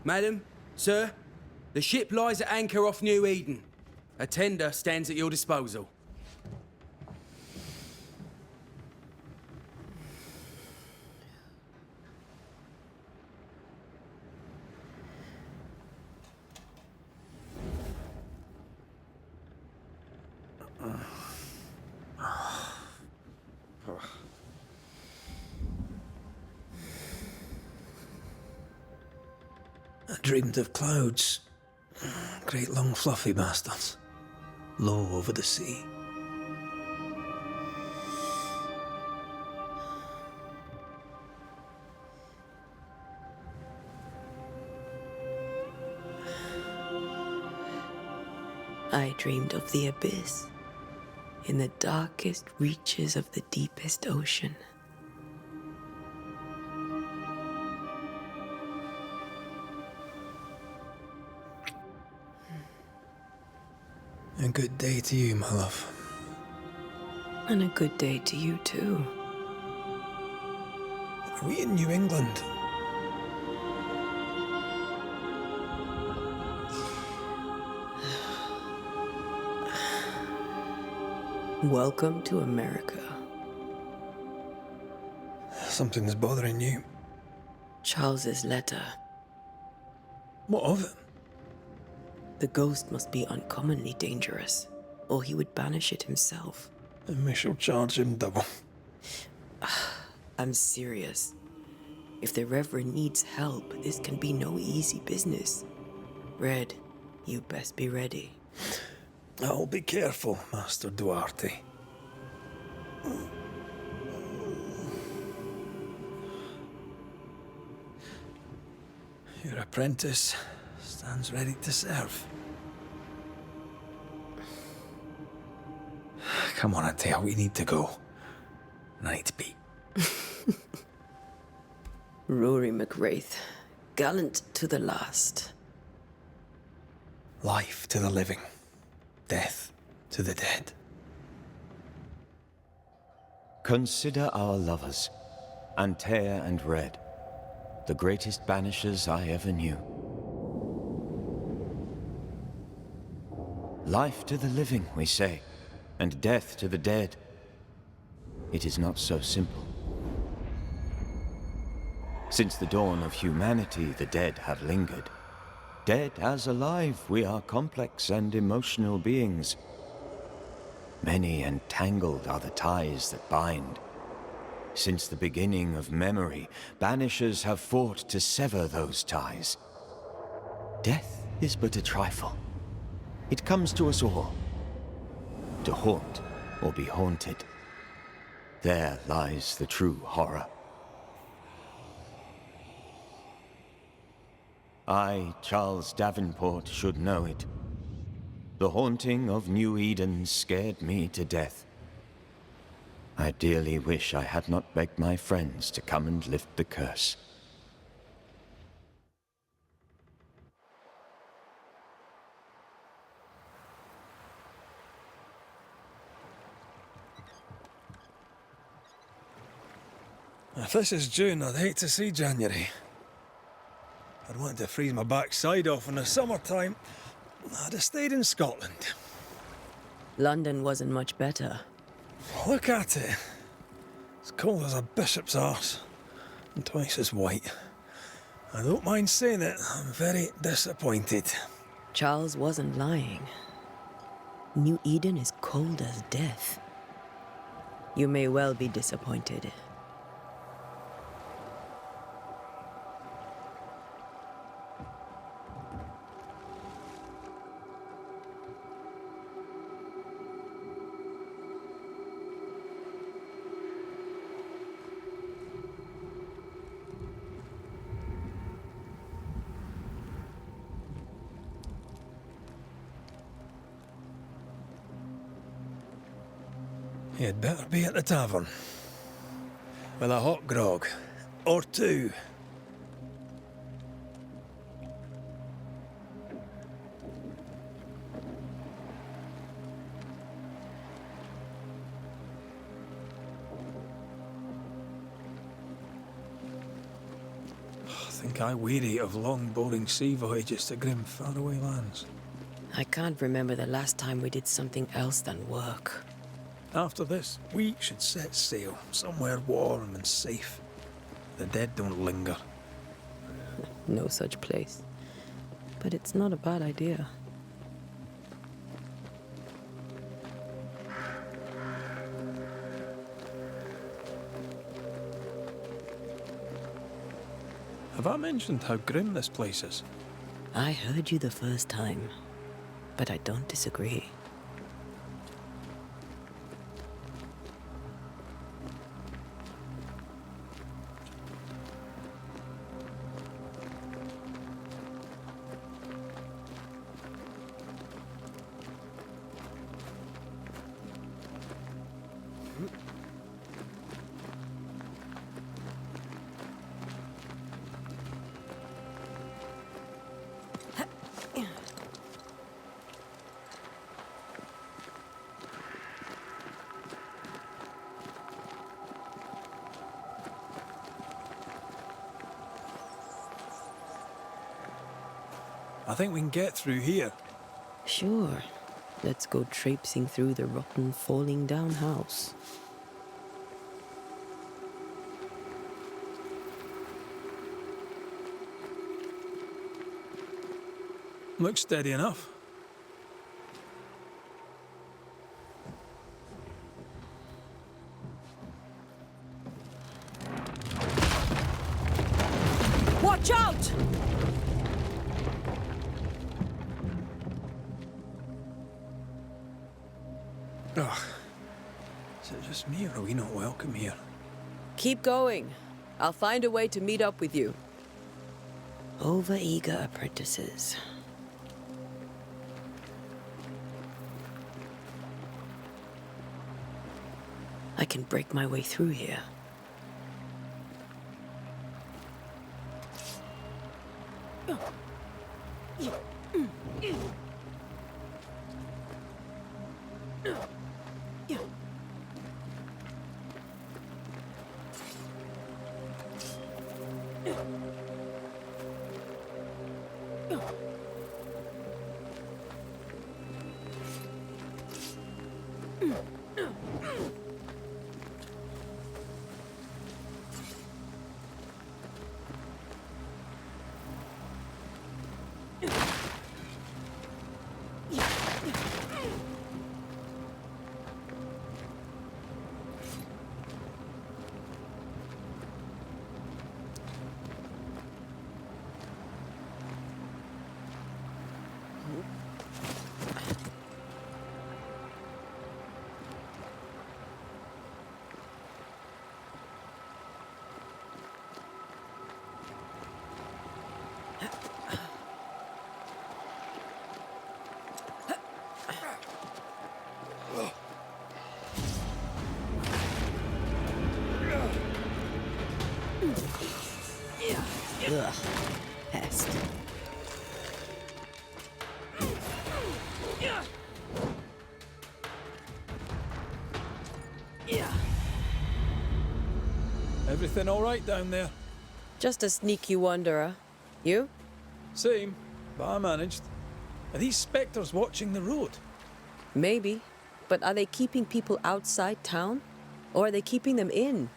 Madam, sir, the ship lies at anchor off New Eden. A tender stands at your disposal. I dreamed of clouds. Great long fluffy bastards. Low over the sea. I dreamed of the abyss, in the darkest reaches of the deepest ocean. A good day to you, my love. And a good day to you too. Are we in New England? Welcome to America. Something's bothering you. Charles's letter. What of it? The ghost must be uncommonly dangerous, or he would banish it himself. And we shall charge him double. I'm serious. If the Reverend needs help, this can be no easy business. Red, you best be ready. I'll be careful, Master Duarte. Your apprentice stands ready to serve. Come on, Atea, we need to go. Night beat. Rory McWraith, gallant to the last. Life to the living. Death to the dead. Consider our lovers, Antea and Red, the greatest banishers I ever knew. Life to the living, we say, and death to the dead. It is not so simple. Since the dawn of humanity, the dead have lingered. Dead as alive, we are complex and emotional beings. Many and tangled are the ties that bind. Since the beginning of memory, banishers have fought to sever those ties. Death is but a trifle. It comes to us all. To haunt or be haunted. There lies the true horror. I, Charles Davenport, should know it. The haunting of New Eden scared me to death. I dearly wish I had not begged my friends to come and lift the curse. If this is June, I'd hate to see January. I'd want to freeze my backside off in the summertime. I'd have stayed in Scotland. London wasn't much better. Look at it. It's cold as a bishop's arse. And twice as white. I don't mind saying it, I'm very disappointed. Charles wasn't lying. New Eden is cold as death. You may well be disappointed. You'd better be at the tavern. With a hot grog. Or two. think I weary of long, boring sea voyages to grim, faraway lands. I can't remember the last time we did something else than work. After this, we should set sail somewhere warm and safe. The dead don't linger. No such place. But it's not a bad idea. Have I mentioned how grim this place is? I heard you the first time, but I don't disagree. I think we can get through here. Sure. Let's go traipsing through the rotten, falling down house. Looks steady enough. Watch out! Ugh. Is it just me, or are we not welcome here? Keep going. I'll find a way to meet up with you. Over-eager apprentices. I can break my way through here. Ugh. Pest. Everything all right down there? Just a sneaky wanderer. You? Same, but I managed. Are these spectres watching the road? Maybe. But are they keeping people outside town? Or are they keeping them in?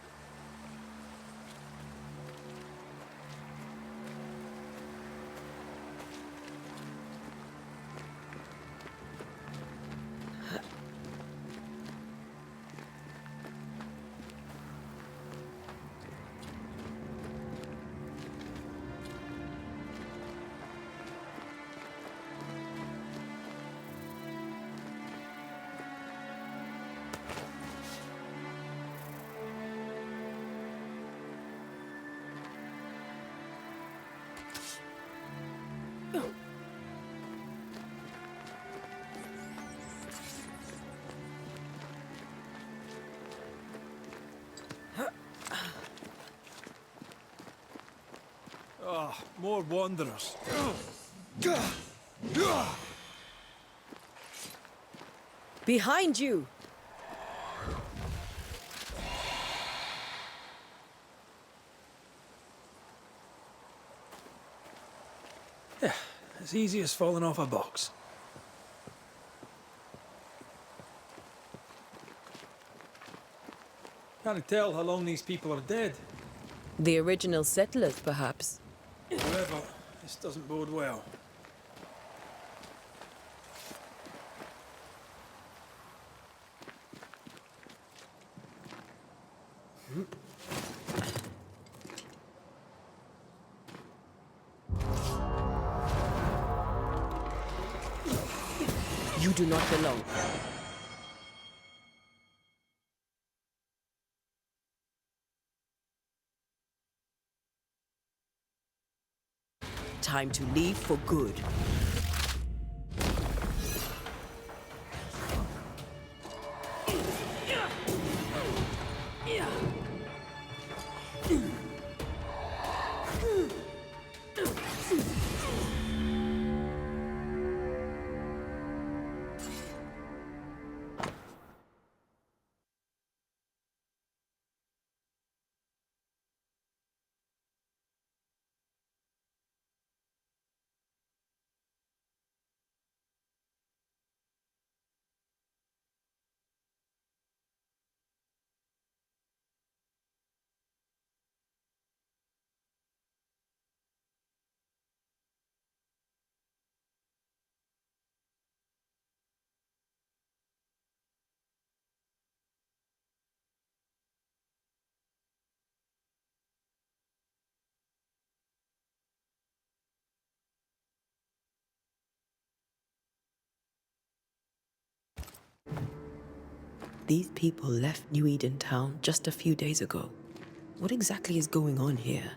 Ah, more wanderers. Behind you! As easy as falling off a box. Can't tell how long these people are dead. The original settlers, perhaps. However, this doesn't bode well. You do not belong. Time to leave for good. These people left New Eden town just a few days ago. What exactly is going on here?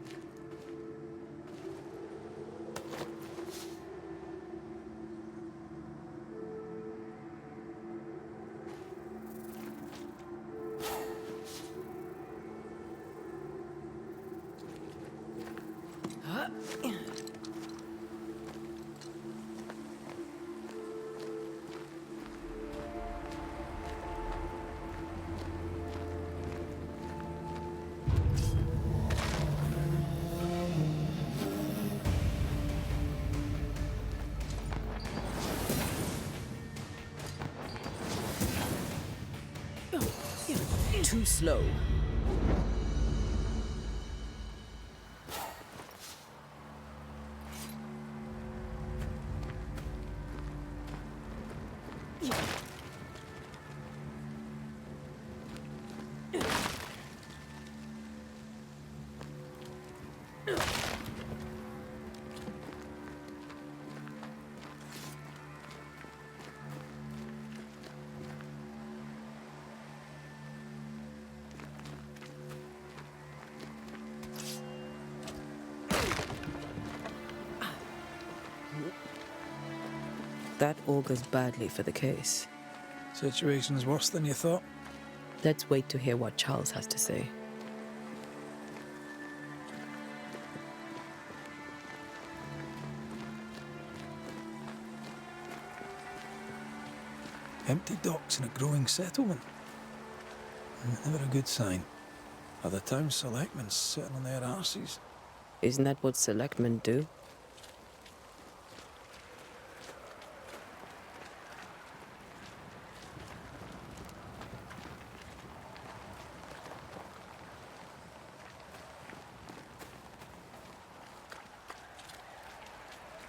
Too slow. That augurs badly for the case. Situation's worse than you thought. Let's wait to hear what Charles has to say. Empty docks in a growing settlement. Never a good sign. Are the town selectmen sitting on their arses? Isn't that what selectmen do?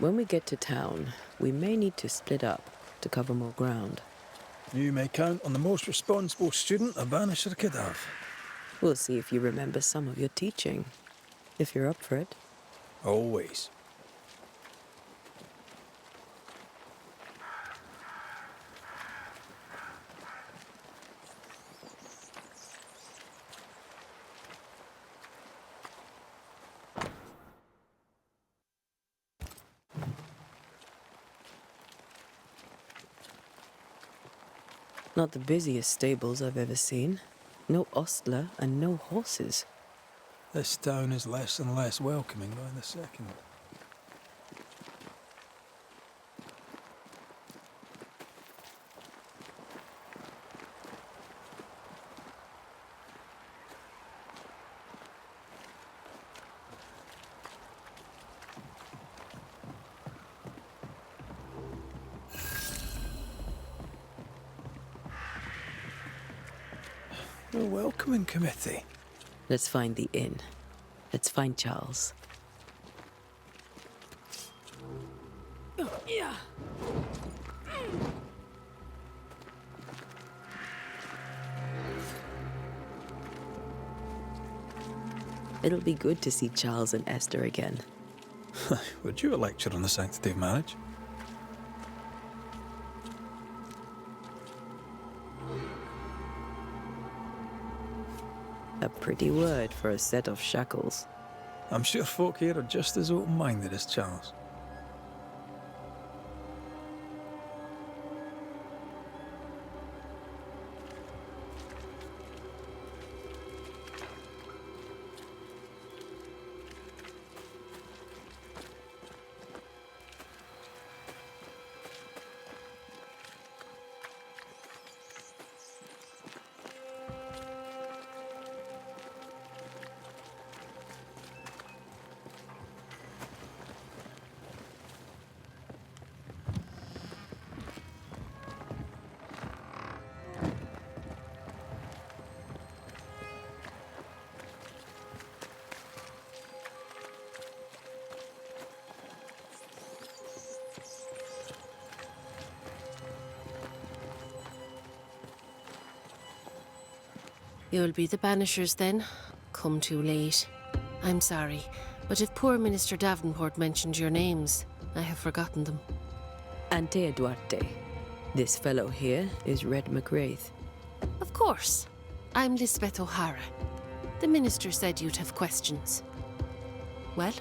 When we get to town, we may need to split up to cover more ground. You may count on the most responsible student a Banisher could have. We'll see if you remember some of your teaching, if you're up for it. Always. Not the busiest stables I've ever seen. No ostler and no horses. This town is less and less welcoming by the second. A welcoming committee. Let's find the inn. Let's find Charles. Yeah. It'll be good to see Charles and Esther again. Would you a lecture on the sanctity of marriage? A pretty word for a set of shackles. I'm sure folk here are just as open-minded as Charles. You'll be the Banishers then? Come too late. I'm sorry, but if poor Minister Davenport mentioned your names, I have forgotten them. Antea Duarte. This fellow here is Red McWraith. Of course. I'm Lisbeth O'Hara. The Minister said you'd have questions. Well?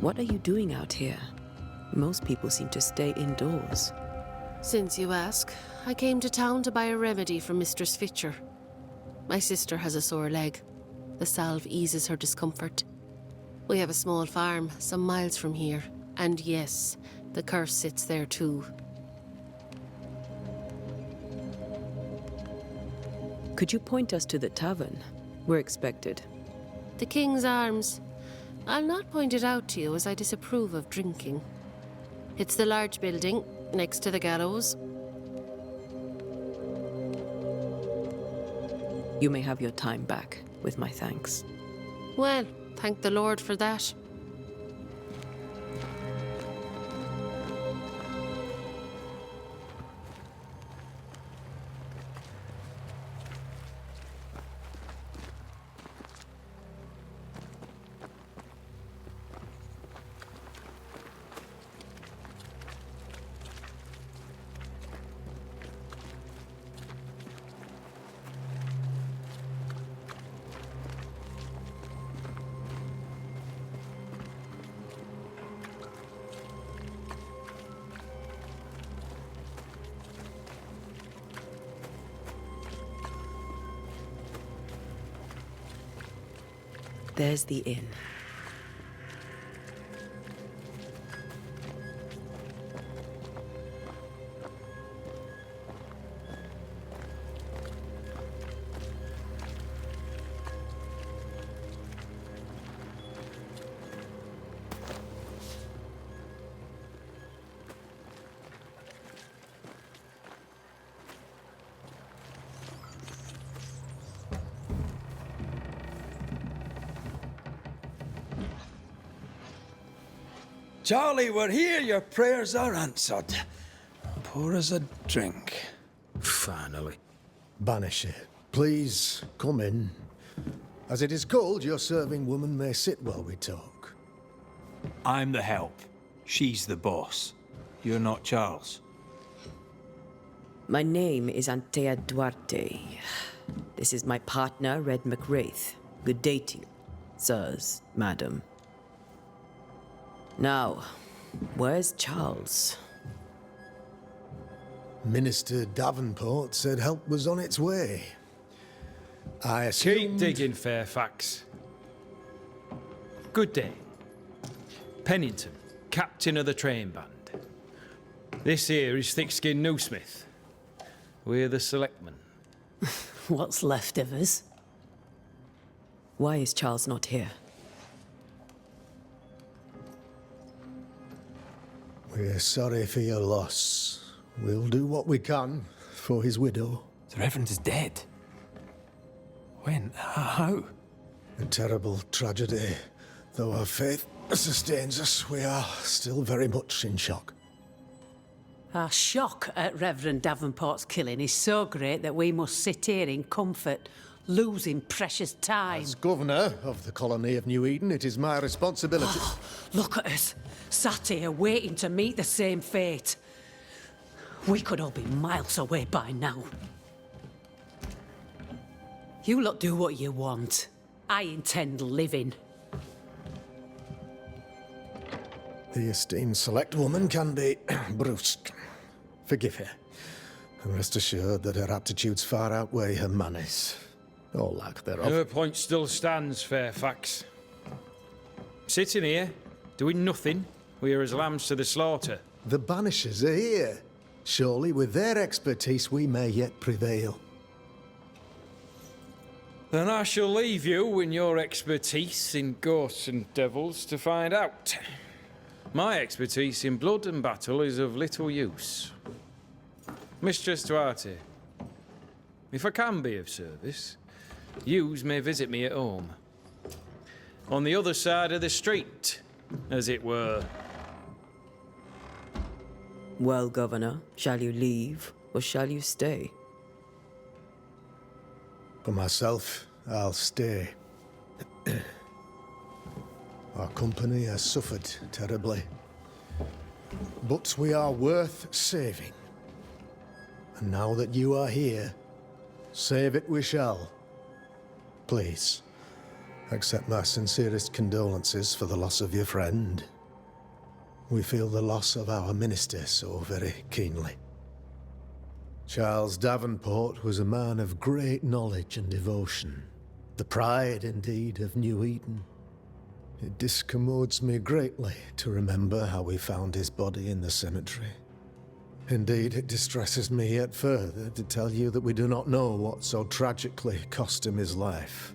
What are you doing out here? Most people seem to stay indoors. Since you ask, I came to town to buy a remedy for Mistress Fitcher. My sister has a sore leg. The salve eases her discomfort. We have a small farm some miles from here, and yes, the curse sits there too. Could you point us to the tavern? We're expected. The King's Arms. I'll not point it out to you as I disapprove of drinking. It's the large building next to the gallows. You may have your time back, with my thanks. Well, thank the Lord for that. There's the inn. Charlie, we're here. Your prayers are answered. Pour us a drink. Finally. Banisher, please come in. As it is cold, your serving woman may sit while we talk. I'm the help. She's the boss. You're not Charles. My name is Antea Duarte. This is my partner, Red McWraith. Good day to you, sirs, madam. Now, where's Charles? Minister Davenport said help was on its way. I Keep assumed... digging, Fairfax. Good day. Pennington, captain of the train band. This here is Thick-Skinned Newsmith. We're the selectmen. What's left of us? Why is Charles not here? We're sorry for your loss. We'll do what we can for his widow. The Reverend is dead. When? How? A terrible tragedy. Though our faith sustains us, we are still very much in shock. Our shock at Reverend Davenport's killing is so great that we must sit here in comfort, losing precious time. As governor of the colony of New Eden, it is my responsibility. Look at us, sat here waiting to meet the same fate. We could all be miles away by now. You lot do what you want. I intend living. The esteemed select woman can be brusque. Forgive her. And rest assured that her aptitudes far outweigh her manners. Or lack thereof. Her point still stands, Fairfax. Sitting here, doing nothing, we're as lambs to the slaughter. The Banishers are here. Surely with their expertise we may yet prevail. Then I shall leave you in your expertise in ghosts and devils to find out. My expertise in blood and battle is of little use. Mistress Duarte, if I can be of service, yous may visit me at home. On the other side of the street, as it were. Well, Governor, shall you leave or shall you stay? For myself, I'll stay. Our company has suffered terribly. But we are worth saving. And now that you are here, save it we shall. Please, accept my sincerest condolences for the loss of your friend. We feel the loss of our minister so very keenly. Charles Davenport was a man of great knowledge and devotion. The pride, indeed, of New Eden. It discommodes me greatly to remember how we found his body in the cemetery. Indeed, it distresses me yet further to tell you that we do not know what so tragically cost him his life.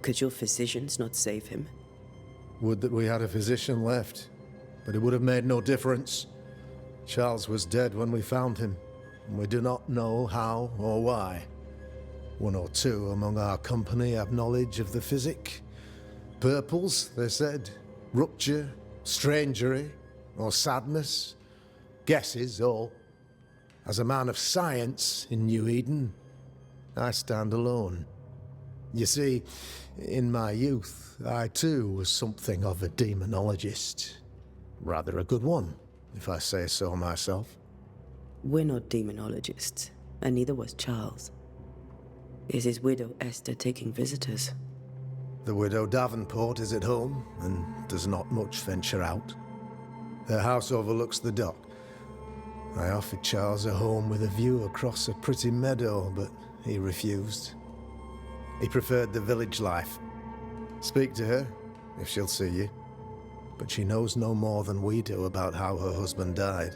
Could your physicians not save him? Would that we had a physician left, but it would have made no difference. Charles was dead when we found him, and we do not know how or why. One or two among our company have knowledge of the physic. Purples, they said, rupture, strangery, or sadness. Guesses, all. As a man of science in New Eden, I stand alone. You see, in my youth, I too was something of a demonologist. Rather a good one, if I say so myself. We're not demonologists, and neither was Charles. Is his widow Esther taking visitors? The widow Davenport is at home, and does not much venture out. Her house overlooks the dock. I offered Charles a home with a view across a pretty meadow, but he refused. He preferred the village life. Speak to her, if she'll see you. But she knows no more than we do about how her husband died.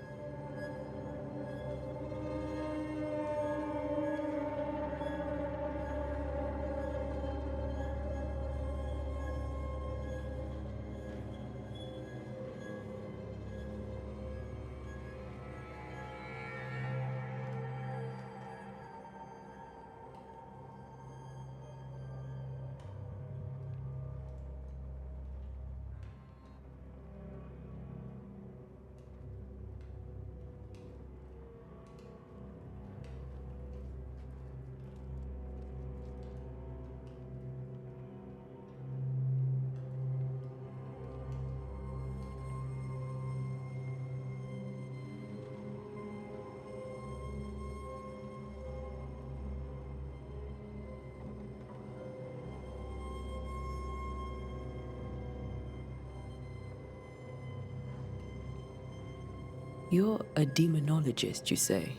You're a demonologist, you say?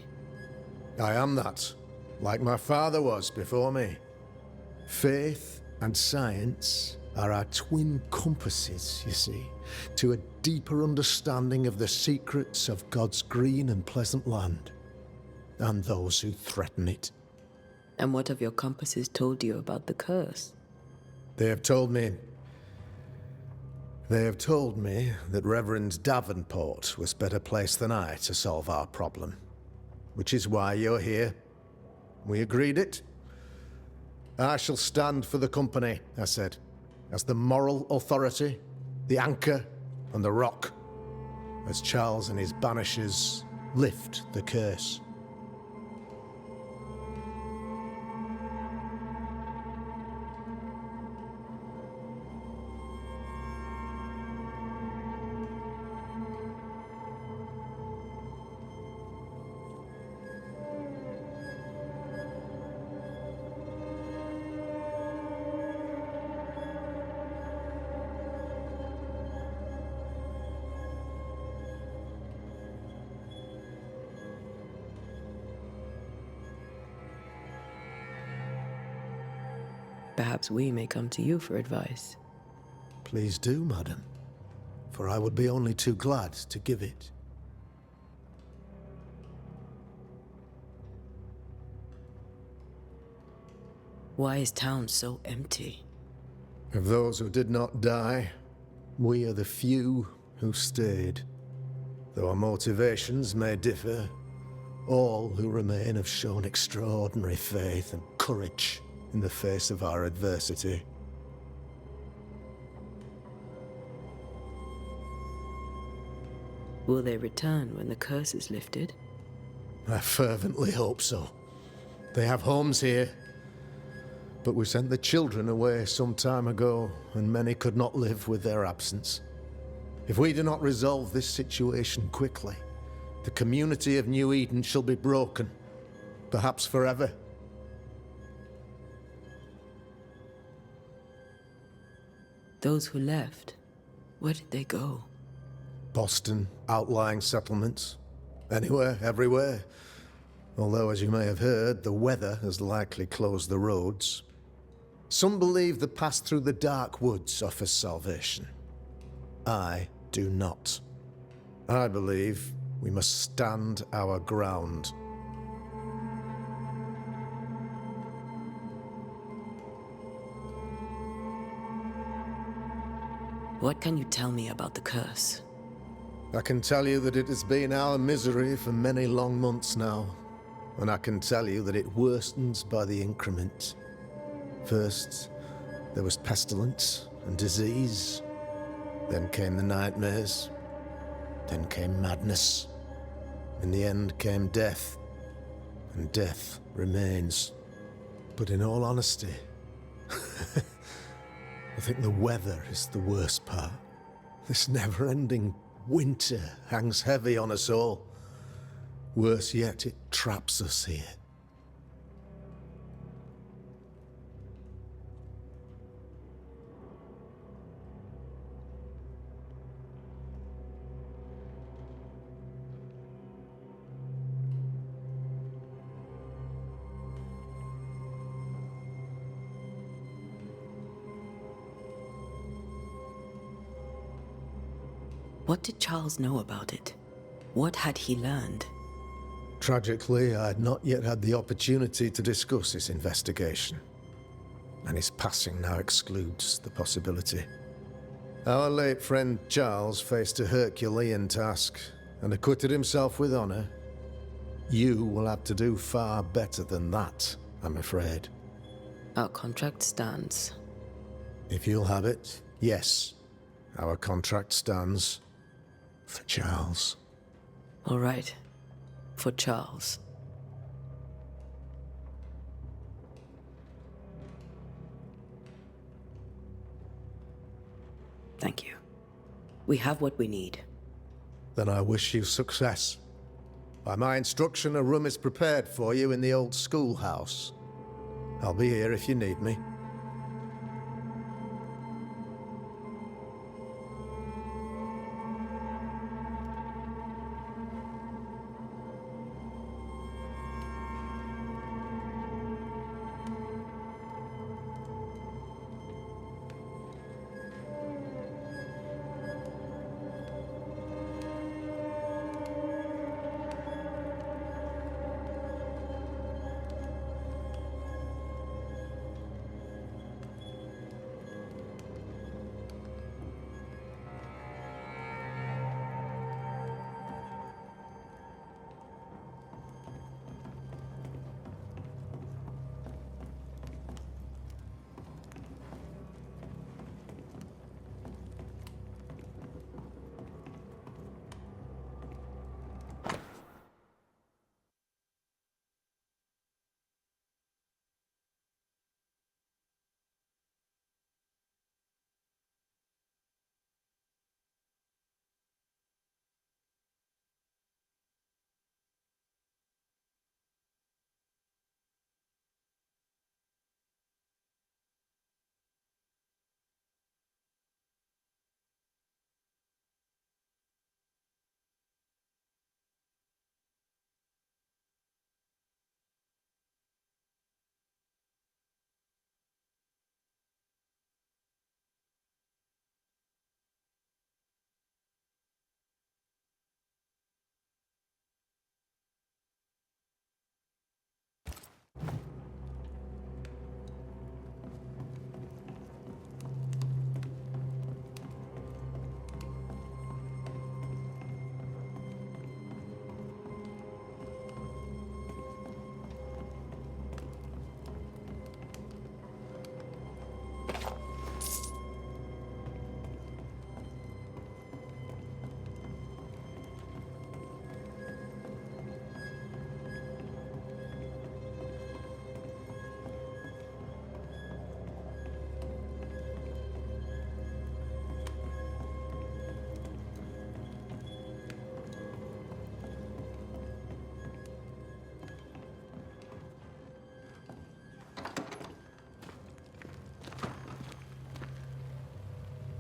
I am that, like my father was before me. Faith and science are our twin compasses, you see, to a deeper understanding of the secrets of God's green and pleasant land. and those who threaten it. And what have your compasses told you about the curse? They have told me that Reverend Davenport was better placed than I to solve our problem. Which is why you're here. We agreed it. I shall stand for the company, I said, as the moral authority, the anchor, and the rock, as Charles and his Banishers lift the curse. Perhaps we may come to you for advice. Please do, madam, for I would be only too glad to give it. Why is town so empty? Of those who did not die, we are the few who stayed. Though our motivations may differ, all who remain have shown extraordinary faith and courage in the face of our adversity. Will they return when the curse is lifted? I fervently hope so. They have homes here, but we sent the children away some time ago, and many could not live with their absence. If we do not resolve this situation quickly, the community of New Eden shall be broken, perhaps forever. Those who left, where did they go? Boston, outlying settlements. Anywhere, everywhere. Although, as you may have heard, the weather has likely closed the roads. Some believe the path through the dark woods offers salvation. I do not. I believe we must stand our ground. What can you tell me about the curse? I can tell you that it has been our misery for many long months now, and I can tell you that it worsens by the increment. First, there was pestilence and disease. Then came the nightmares. Then came madness. In the end came death, and death remains. But in all honesty, I think the weather is the worst part. This never-ending winter hangs heavy on us all. Worse yet, it traps us here. What did Charles know about it? What had he learned? Tragically, I had not yet had the opportunity to discuss his investigation, and his passing now excludes the possibility. Our late friend Charles faced a Herculean task and acquitted himself with honor. You will have to do far better than that, I'm afraid. Our contract stands. If you'll have it, yes, our contract stands. For Charles. All right. For Charles. Thank you. We have what we need. Then I wish you success. By my instruction, a room is prepared for you in the old schoolhouse. I'll be here if you need me.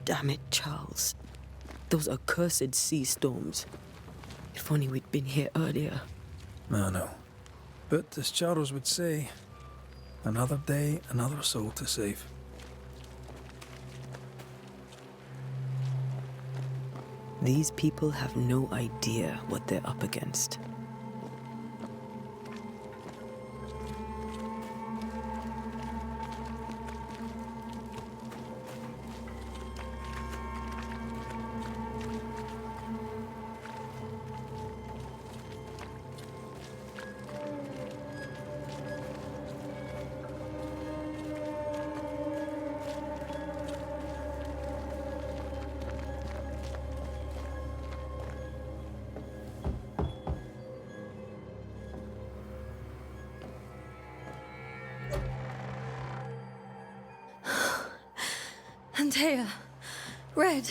Damn it, Charles. Those accursed sea storms. If only we'd been here earlier. I know. But as Charles would say, another day, another soul to save. These people have no idea what they're up against. Antea, Red.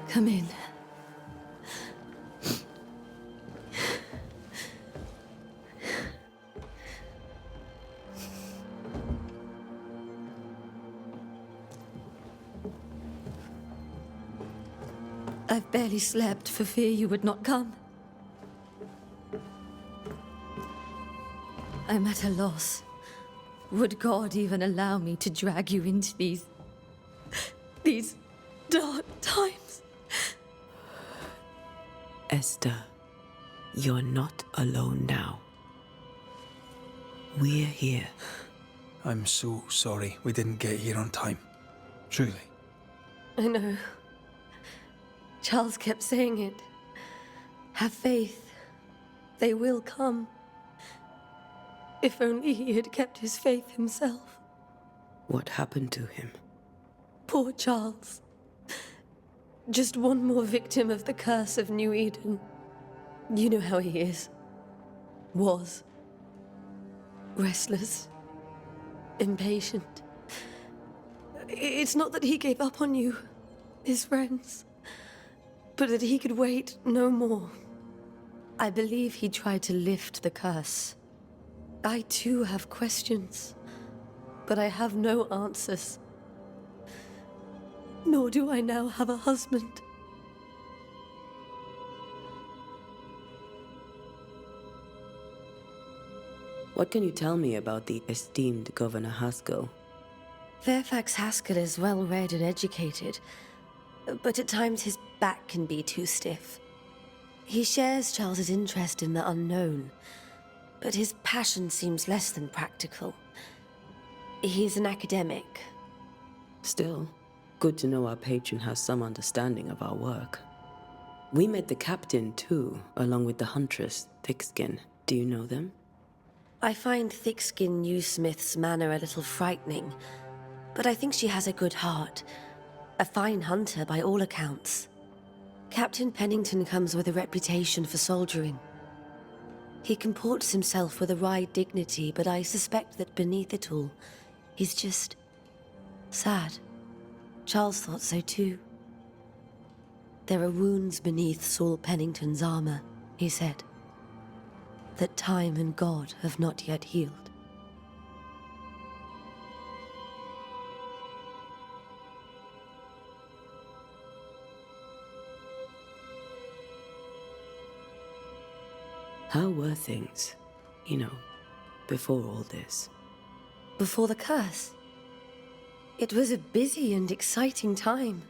Come in. I've barely slept for fear you would not come. I'm at a loss. Would God even allow me to drag you into these dark times? Esther, you're not alone now. We're here. I'm so sorry we didn't get here on time. Truly. I know. Charles kept saying it. Have faith. They will come. If only he had kept his faith himself. What happened to him? Poor Charles. Just one more victim of the curse of New Eden. You know how he is. Was. Restless. Impatient. It's not that he gave up on you, his friends, but that he could wait no more. I believe he tried to lift the curse. I too have questions, but I have no answers. Nor do I now have a husband. What can you tell me about the esteemed Governor Haskell? Fairfax Haskell is well-read and educated, but at times his back can be too stiff. He shares Charles's interest in the unknown, but his passion seems less than practical. He's an academic. Still, good to know our patron has some understanding of our work. We met the captain, too, along with the huntress, Thickskin. Do you know them? I find Thickskin Newsmith's manner a little frightening, but I think she has a good heart. A fine hunter by all accounts. Captain Pennington comes with a reputation for soldiering. He comports himself with a wry dignity, but I suspect that beneath it all, he's just sad. Charles thought so too. There are wounds beneath Saul Pennington's armor, he said, that time and God have not yet healed. How were things, before all this? Before the curse? It was a busy and exciting time.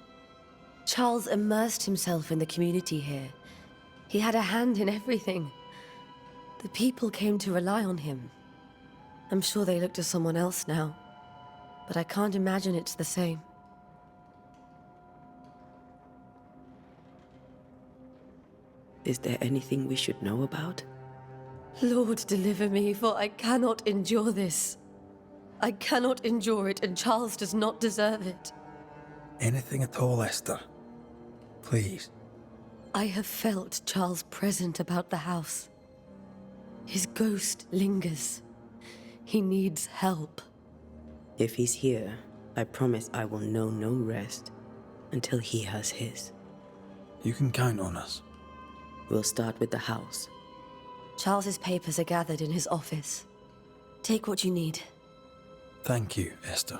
Charles immersed himself in the community here. He had a hand in everything. The people came to rely on him. I'm sure they look to someone else now, but I can't imagine it's the same. Is there anything we should know about? Lord, deliver me, for I cannot endure this. I cannot endure it, and Charles does not deserve it. Anything at all, Esther. Please. I have felt Charles present about the house. His ghost lingers. He needs help. If he's here, I promise I will know no rest until he has his. You can count on us. We'll start with the house. Charles's papers are gathered in his office. Take what you need. Thank you, Esther.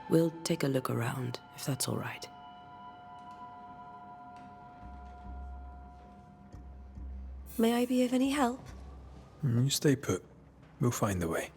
We'll take a look around, if that's all right. May I be of any help? You stay put. We'll find the way.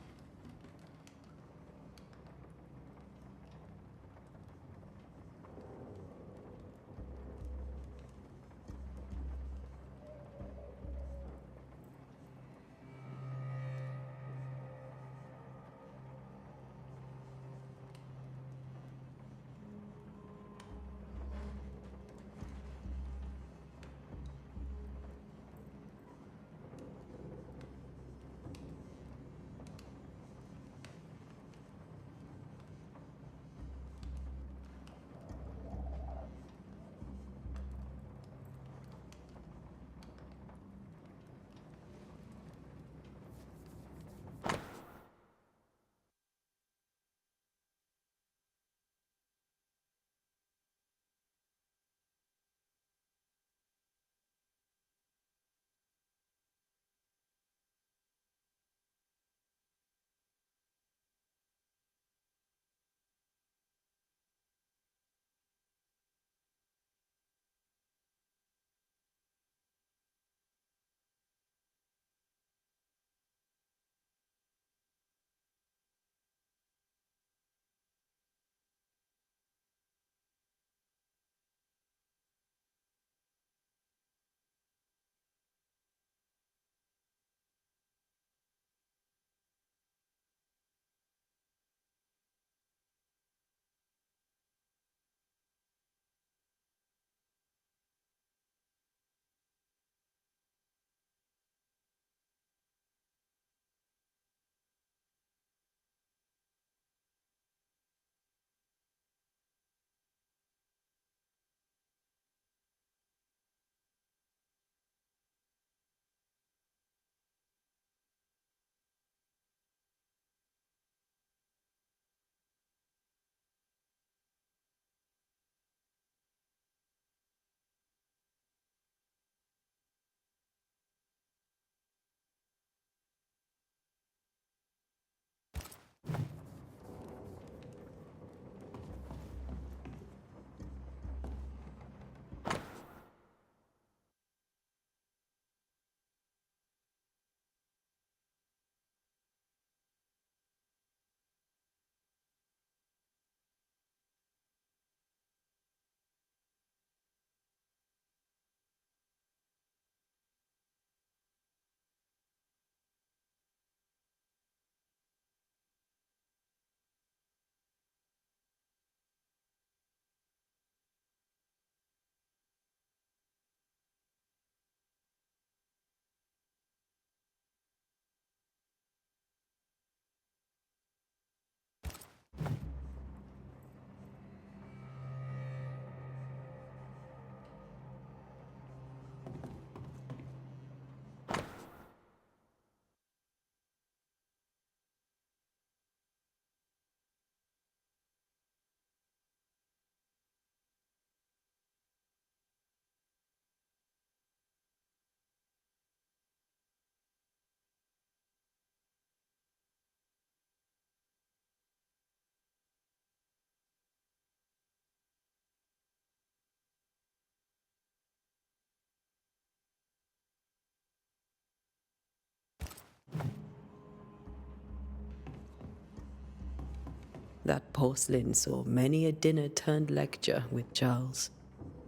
That porcelain saw many a dinner turned lecture with Charles.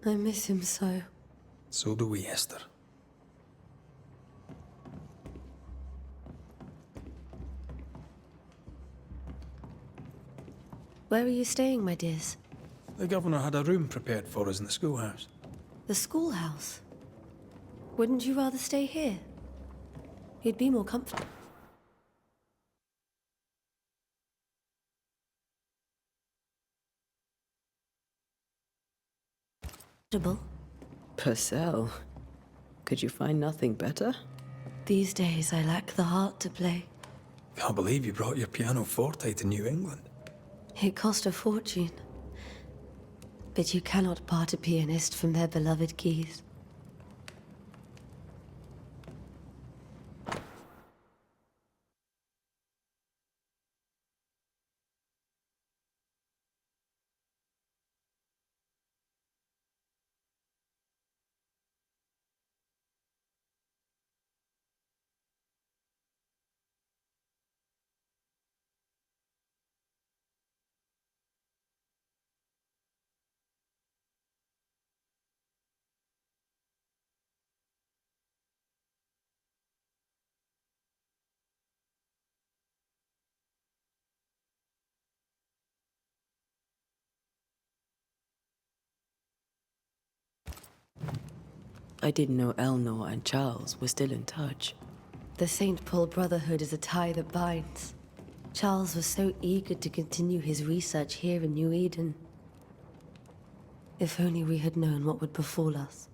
I miss him so. So do we, Esther. Where are you staying, my dears? The governor had a room prepared for us in the schoolhouse. The schoolhouse? Wouldn't you rather stay here? You'd be more comfortable. Purcell. Could you find nothing better? These days, I lack the heart to play. Can't believe you brought your pianoforte to New England. It cost a fortune. But you cannot part a pianist from their beloved keys. I didn't know Eleanor and Charles were still in touch. The St. Paul Brotherhood is a tie that binds. Charles was so eager to continue his research here in New Eden. If only we had known what would befall us.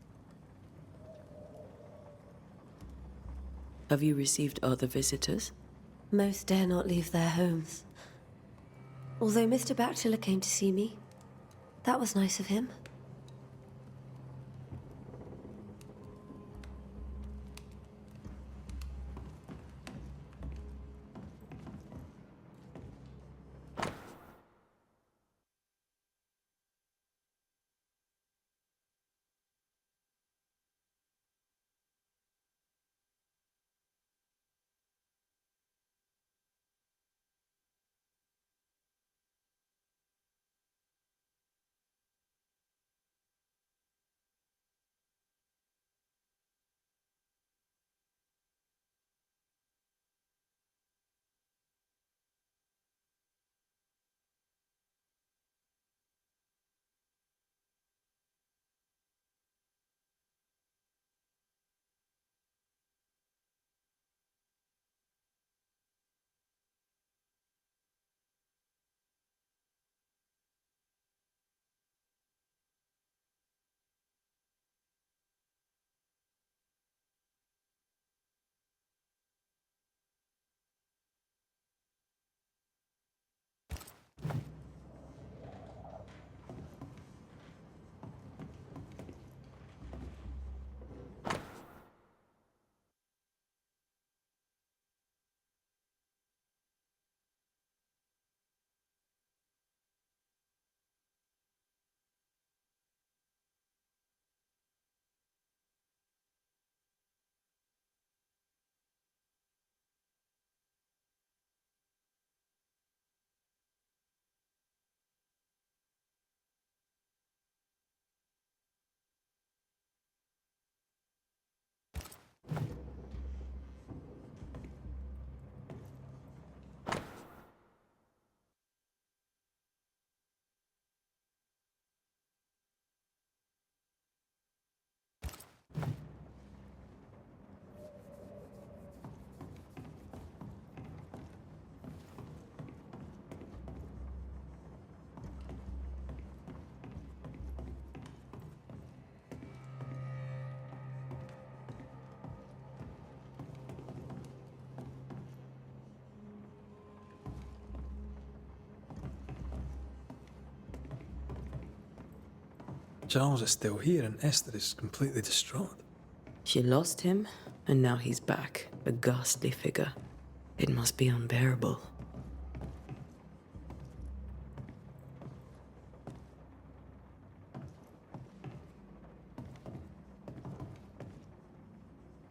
Have you received other visitors? Most dare not leave their homes. Although Mr. Bachelor came to see me. That was nice of him. Charles is still here and Esther is completely distraught. She lost him, and now he's back, a ghastly figure. It must be unbearable.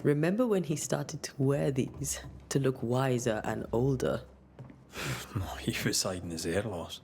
Remember when he started to wear these to look wiser and older? No, he was hiding his hair loss.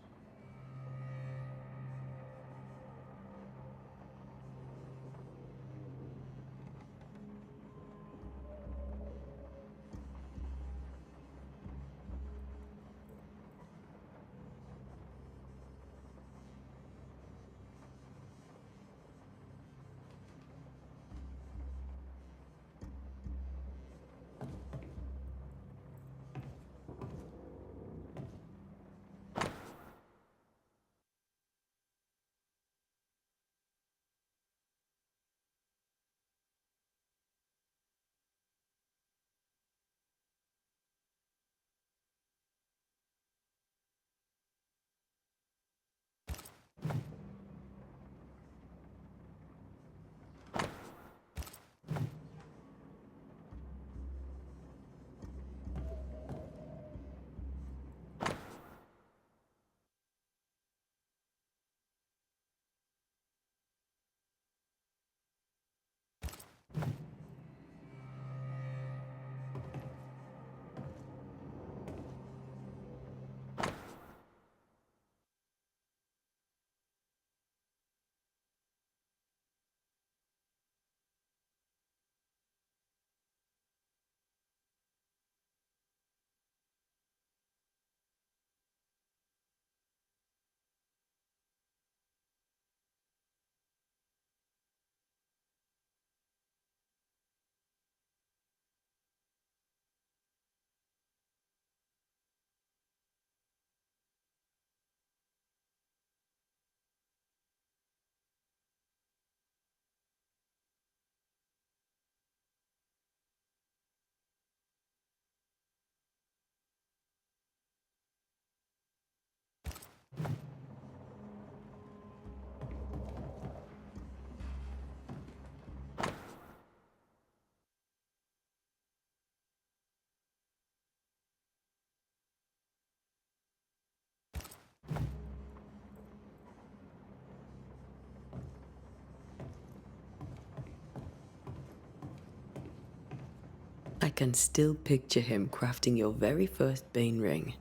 can still picture him crafting your very first Bane ring.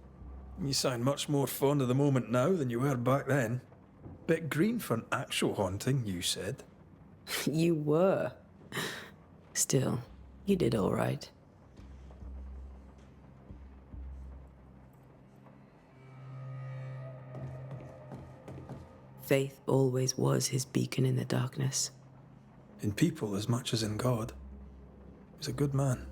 You sound much more fond of the moment now than you were back then. Bit green for an actual haunting, you said. You were. Still, you did all right. Faith always was his beacon in the darkness. In people as much as in God. He's a good man.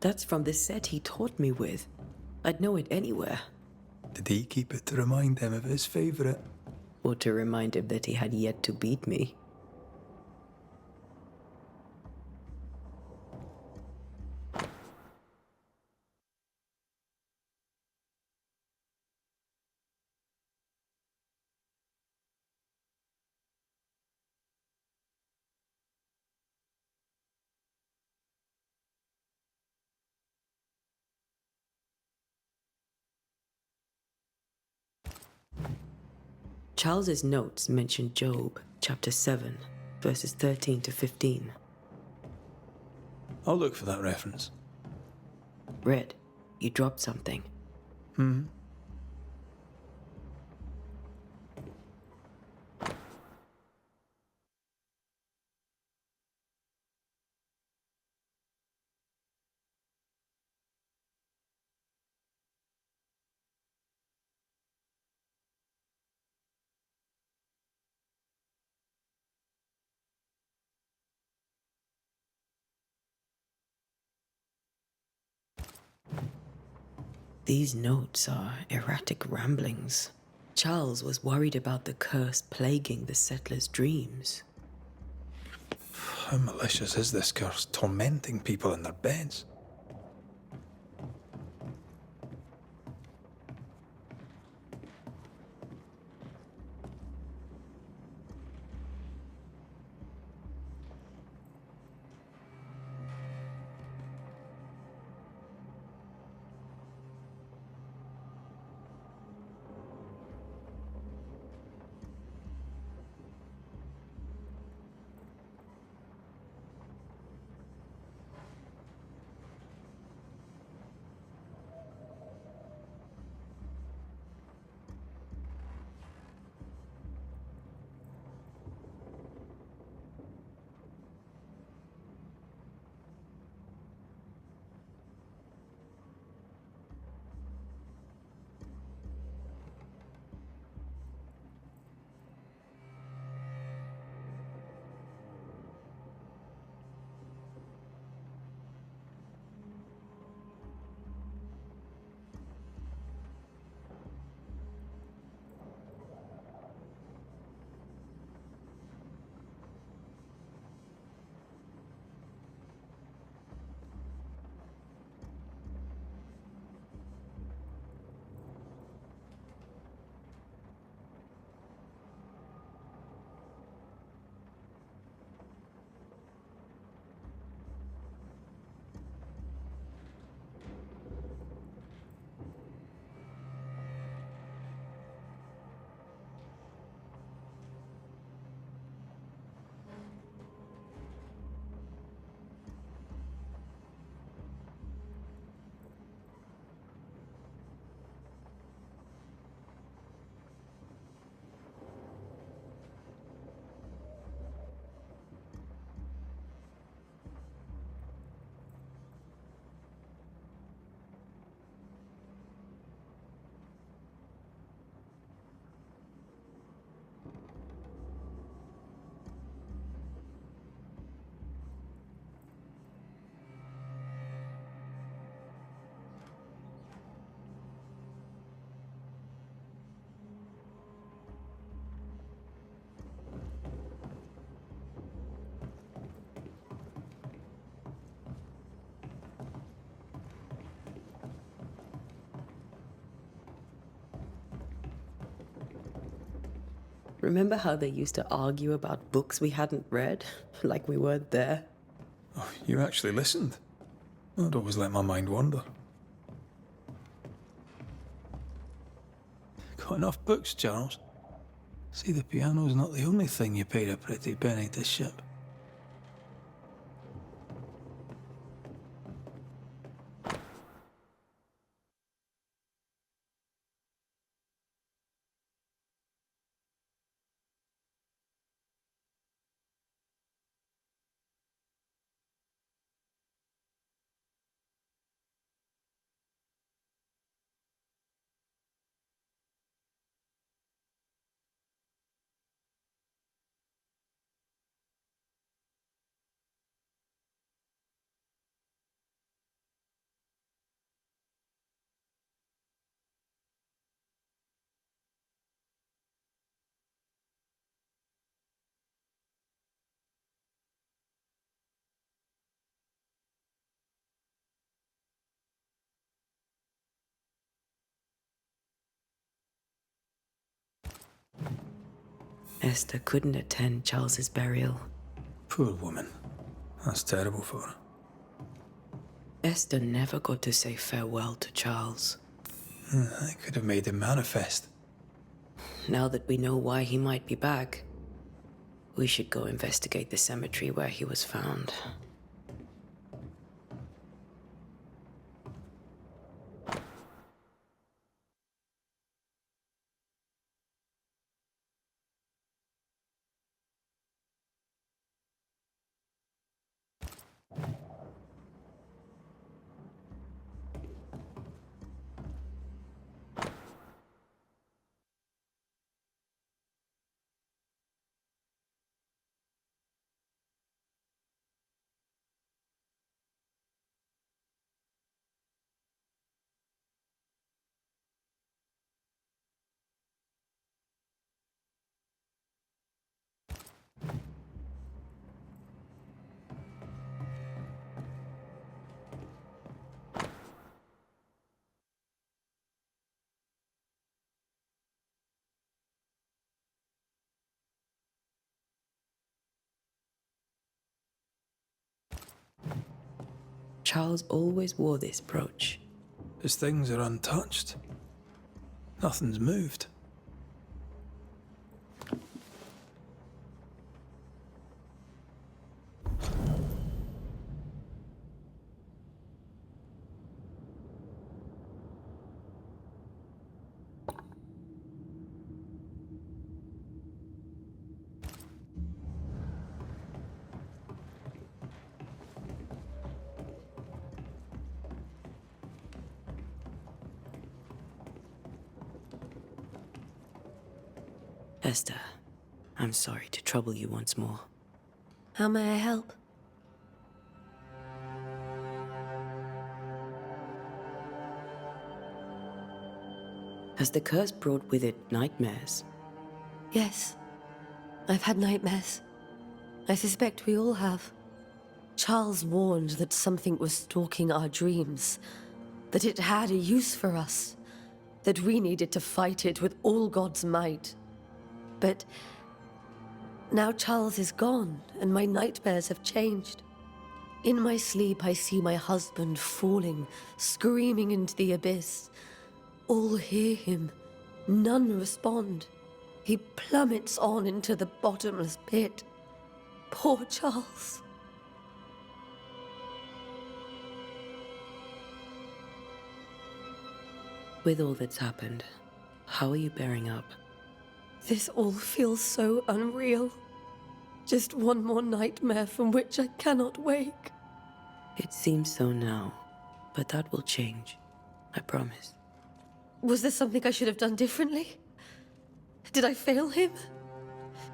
That's from the set he taught me with. I'd know it anywhere. Did he keep it to remind him of his favourite? Or to remind him that he had yet to beat me. Charles's notes mention Job, chapter 7, verses 13 to 15. I'll look for that reference. Red, you dropped something. These notes are erratic ramblings. Charles was worried about the curse plaguing the settlers' dreams. How malicious is this curse, tormenting people in their beds? Remember how they used to argue about books we hadn't read? Like we weren't there? Oh, you actually listened. I'd always let my mind wander. Got enough books, Charles? See, the piano's not the only thing you paid a pretty penny to ship. Esther couldn't attend Charles's burial. Poor woman. That's terrible for her. Esther never got to say farewell to Charles. I could have made him manifest. Now that we know why he might be back, we should go investigate the cemetery where he was found. Charles always wore this brooch. His things are untouched. Nothing's moved. Esther, I'm sorry to trouble you once more. How may I help? Has the curse brought with it nightmares? Yes. I've had nightmares. I suspect we all have. Charles warned that something was stalking our dreams, that it had a use for us, that we needed to fight it with all God's might. But now Charles is gone, and my nightmares have changed. In my sleep, I see my husband falling, screaming into the abyss. All hear him, none respond. He plummets on into the bottomless pit. Poor Charles. With all that's happened, how are you bearing up? This all feels so unreal. Just one more nightmare from which I cannot wake. It seems so now, but that will change. I promise. Was there something I should have done differently? Did I fail him?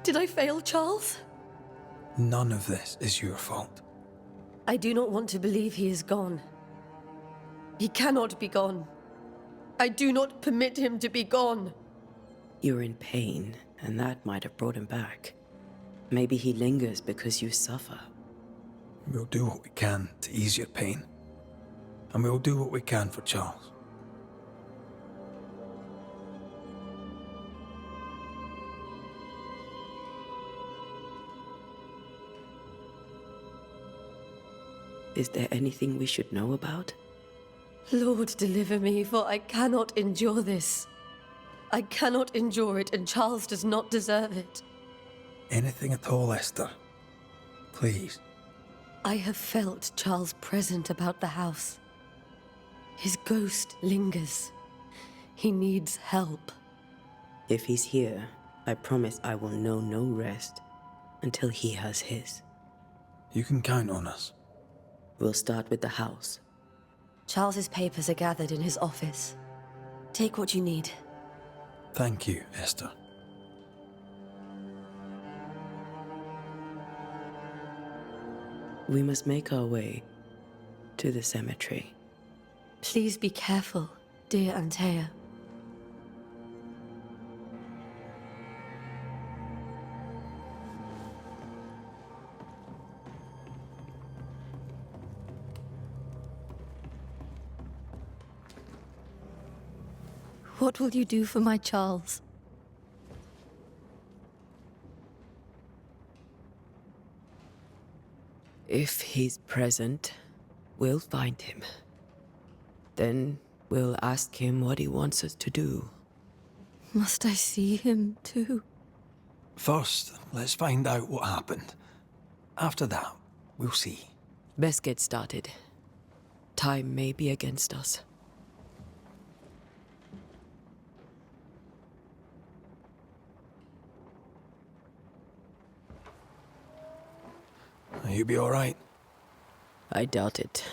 Did I fail Charles? None of this is your fault. I do not want to believe he is gone. He cannot be gone. I do not permit him to be gone. You're in pain, and that might have brought him back. Maybe he lingers because you suffer. We'll do what we can to ease your pain. And we'll do what we can for Charles. Is there anything we should know about? Lord, deliver me, for I cannot endure this. I cannot endure it, and Charles does not deserve it. Anything at all, Esther. Please. I have felt Charles present about the house. His ghost lingers. He needs help. If he's here, I promise I will know no rest until he has his. You can count on us. We'll start with the house. Charles's papers are gathered in his office. Take what you need. Thank you, Esther. We must make our way to the cemetery. Please be careful, dear Antea. What will you do for my Charles? If he's present, we'll find him. Then we'll ask him what he wants us to do. Must I see him too? First, let's find out what happened. After that, we'll see. Best get started. Time may be against us. You be all right? I doubt it,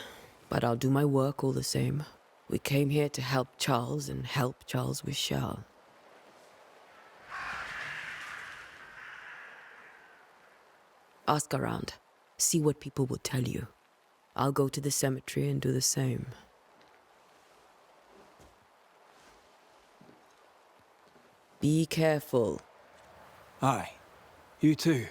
but I'll do my work all the same. We came here to help Charles, and help Charles we shall. Ask around. See what people will tell you. I'll go to the cemetery and do the same. Be careful. Aye. You too.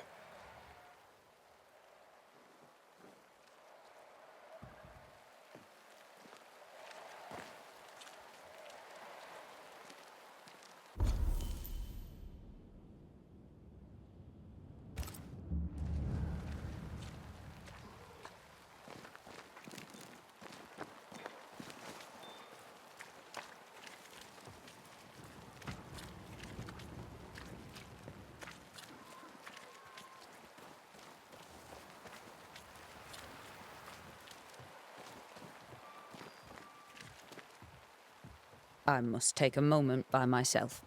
I must take a moment by myself.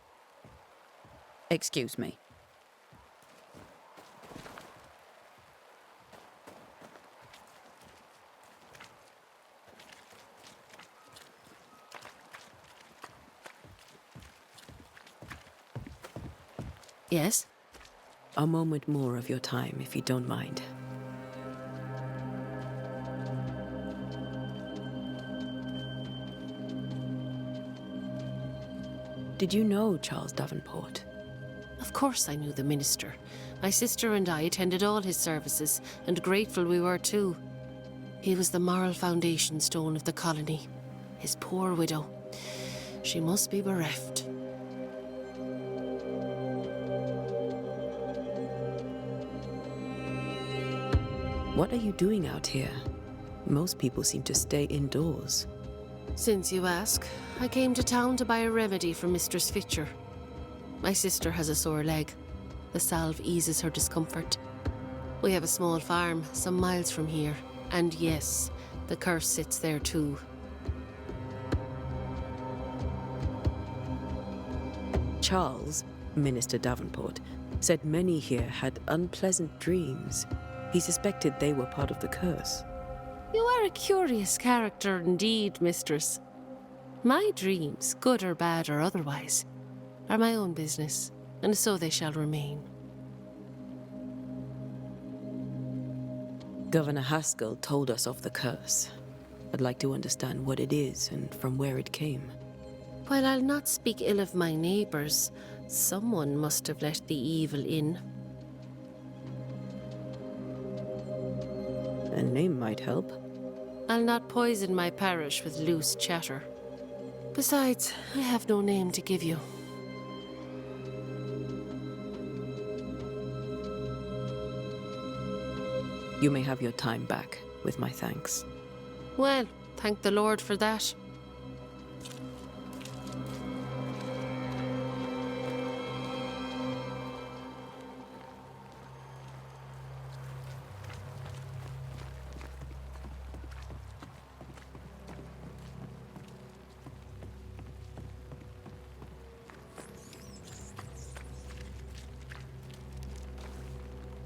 Excuse me. Yes? A moment more of your time, if you don't mind. Did you know Charles Davenport? Of course I knew the minister. My sister and I attended all his services, and grateful we were too. He was the moral foundation stone of the colony. His poor widow. She must be bereft. What are you doing out here? Most people seem to stay indoors. Since you ask, I came to town to buy a remedy for Mistress Fitcher. My sister has a sore leg. The salve eases her discomfort. We have a small farm some miles from here, and yes, the curse sits there too. Charles, Minister Davenport, said many here had unpleasant dreams. He suspected they were part of the curse. You are a curious character indeed, mistress. My dreams, good or bad or otherwise, are my own business, and so they shall remain. Governor Haskell told us of the curse. I'd like to understand what it is and from where it came. While I'll not speak ill of my neighbours, someone must have let the evil in. A name might help. I'll not poison my parish with loose chatter. Besides, I have no name to give you. You may have your time back. with my thanks. Well, thank the Lord for that.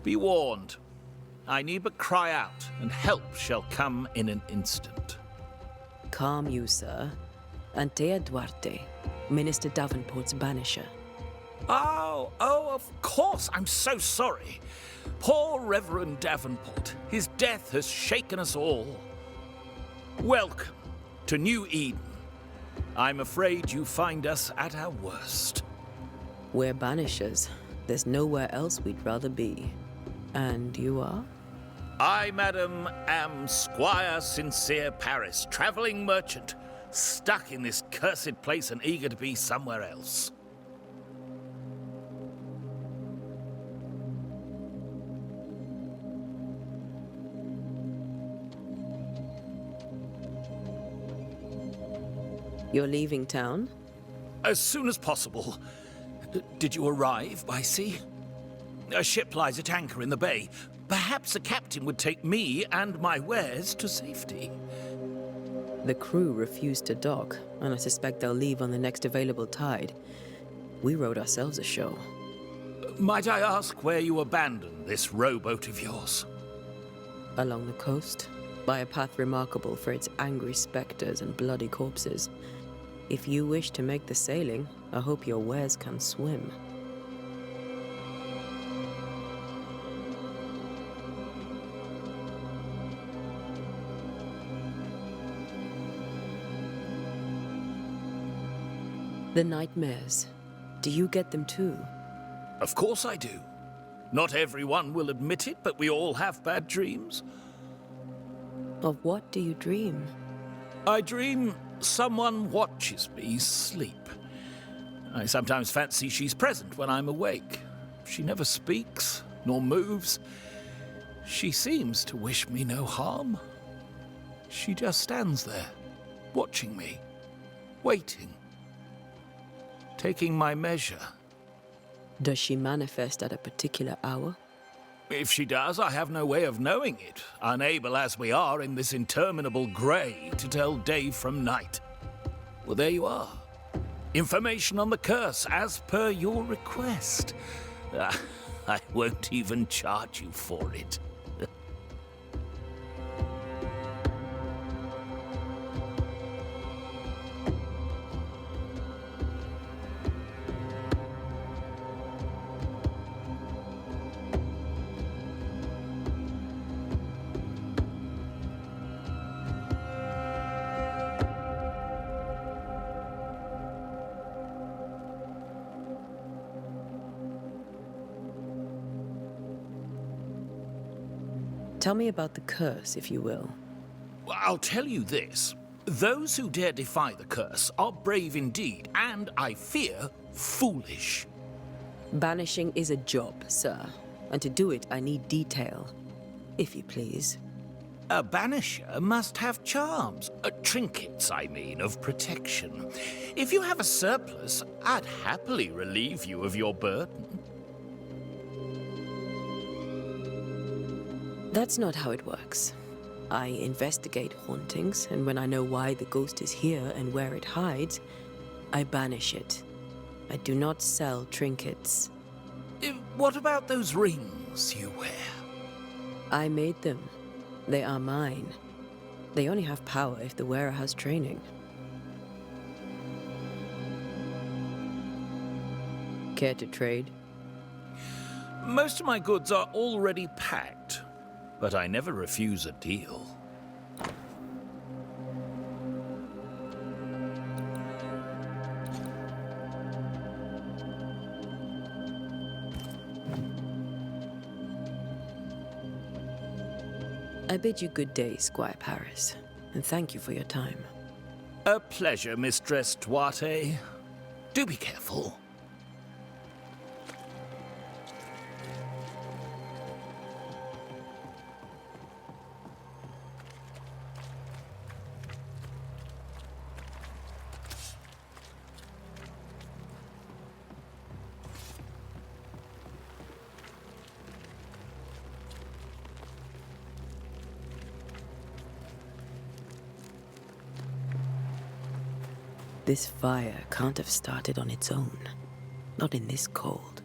Be warned. I need but cry out, and help shall come in an instant. Calm you, sir. Antea Duarte, Minister Davenport's banisher. Oh, of course. I'm so sorry. Poor Reverend Davenport. His death has shaken us all. Welcome to New Eden. I'm afraid you find us at our worst. We're banishers. There's nowhere else we'd rather be. And you are? I, madam, am Squire Sincere Paris, travelling merchant, stuck in this cursed place and eager to be somewhere else. You're leaving town? As soon as possible. Did you arrive by sea? A ship lies at anchor in the bay. Perhaps the captain would take me and my wares to safety. The crew refused to dock, and I suspect they'll leave on the next available tide. We rode ourselves ashore. Might I ask where you abandoned this rowboat of yours? Along the coast, by a path remarkable for its angry spectres and bloody corpses. If you wish to make the sailing, I hope your wares can swim. The nightmares. Do you get them too? Of course I do. Not everyone will admit it, but we all have bad dreams. Of what do you dream? I dream someone watches me sleep. I sometimes fancy she's present when I'm awake. She never speaks, nor moves. She seems to wish me no harm. She just stands there, watching me, waiting, taking my measure. Does she manifest at a particular hour? If she does, I have no way of knowing it, unable as we are in this interminable grey to tell day from night. Well, there you are. Information on the curse, as per your request. I won't even charge you for it. Tell me about the curse, if you will. I'll tell you this. Those who dare defy the curse are brave indeed, and, I fear, foolish. Banishing is a job, sir. And to do it, I need detail. If you please. A banisher must have charms. Trinkets, I mean, of protection. If you have a surplus, I'd happily relieve you of your burden. That's not how it works. I investigate hauntings, and when I know why the ghost is here and where it hides, I banish it. I do not sell trinkets. What about those rings you wear? I made them. They are mine. They only have power if the wearer has training. Care to trade? Most of my goods are already packed, but I never refuse a deal. I bid you good day, Squire Paris, and thank you for your time. A pleasure, Mistress Duarte. Do be careful. This fire can't have started on its own. Not in this cold.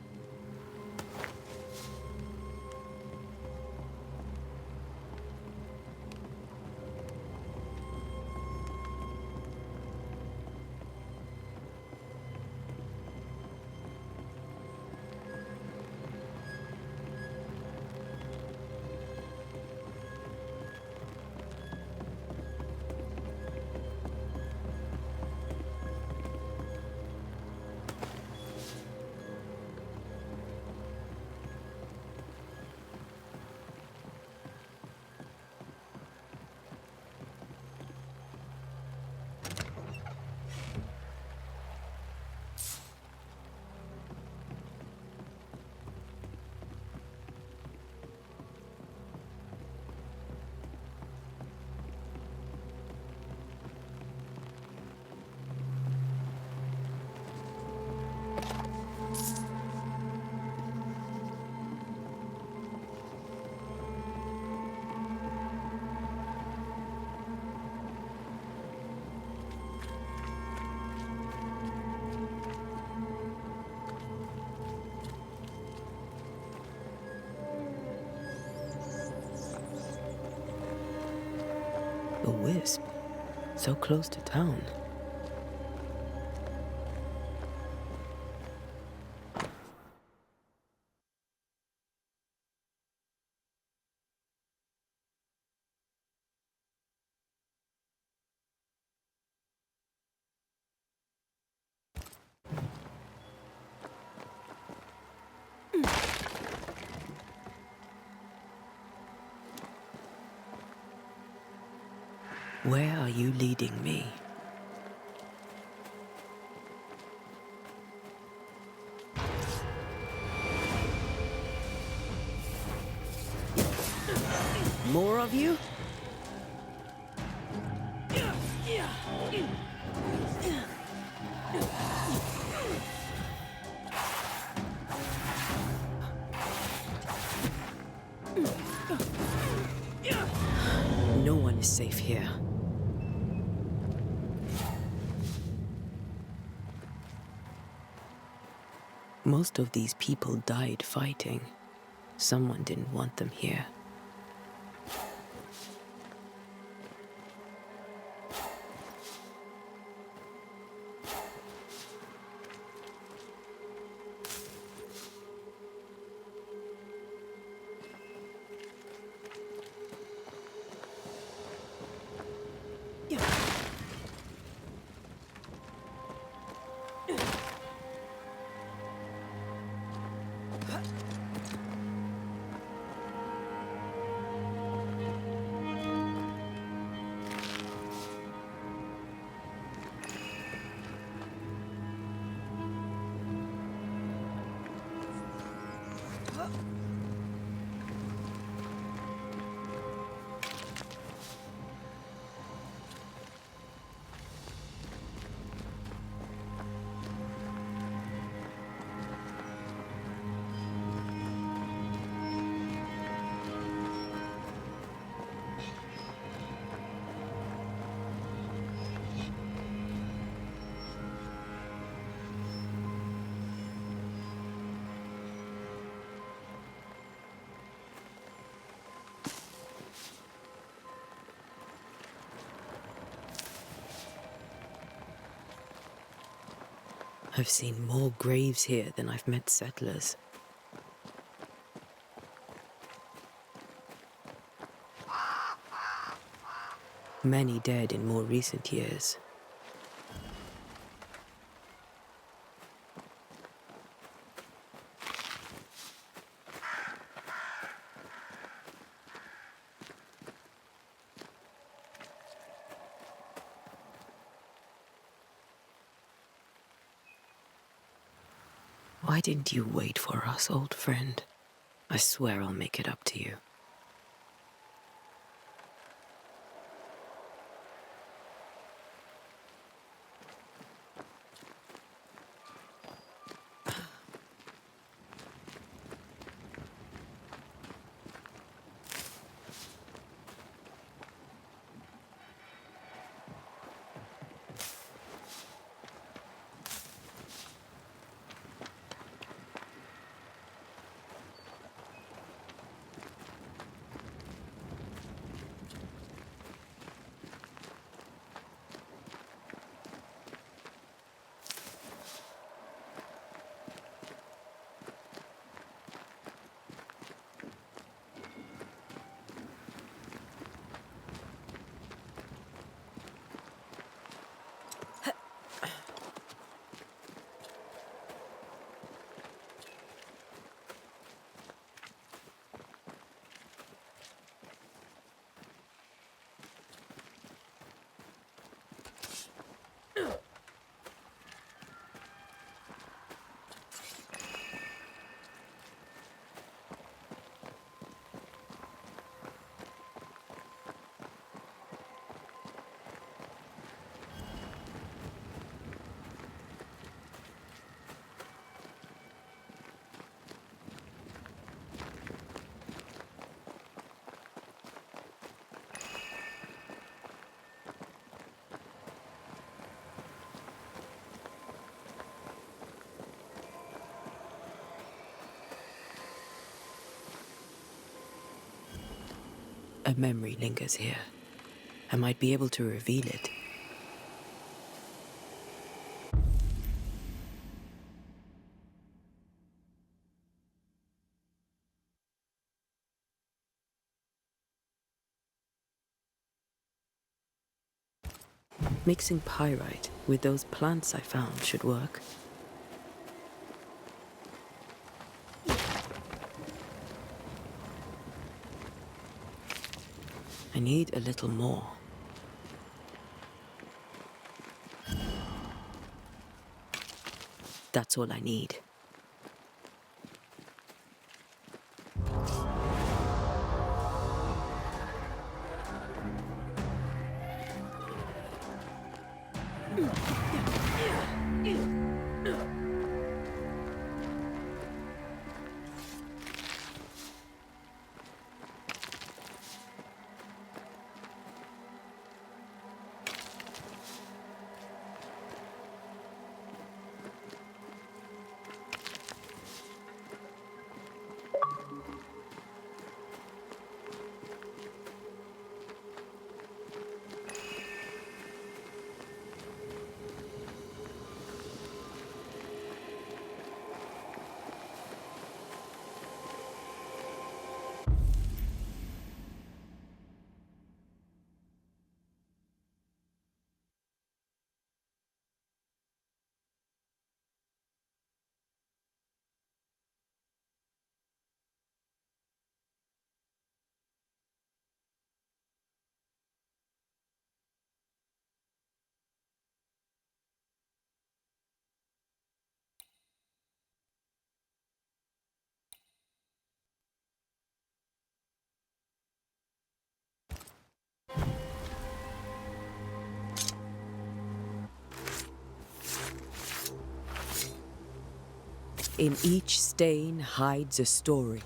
A wisp, so close to town. Where are you leading me? More of you? No one is safe here. Most of these people died fighting. Someone didn't want them here. I've seen more graves here than I've met settlers. Many dead in more recent years. Why didn't you wait for us, old friend? I swear I'll make it up to you. A memory lingers here. I might be able to reveal it. Mixing pyrite with those plants I found should work. I need a little more. That's all I need. In each stain hides a story.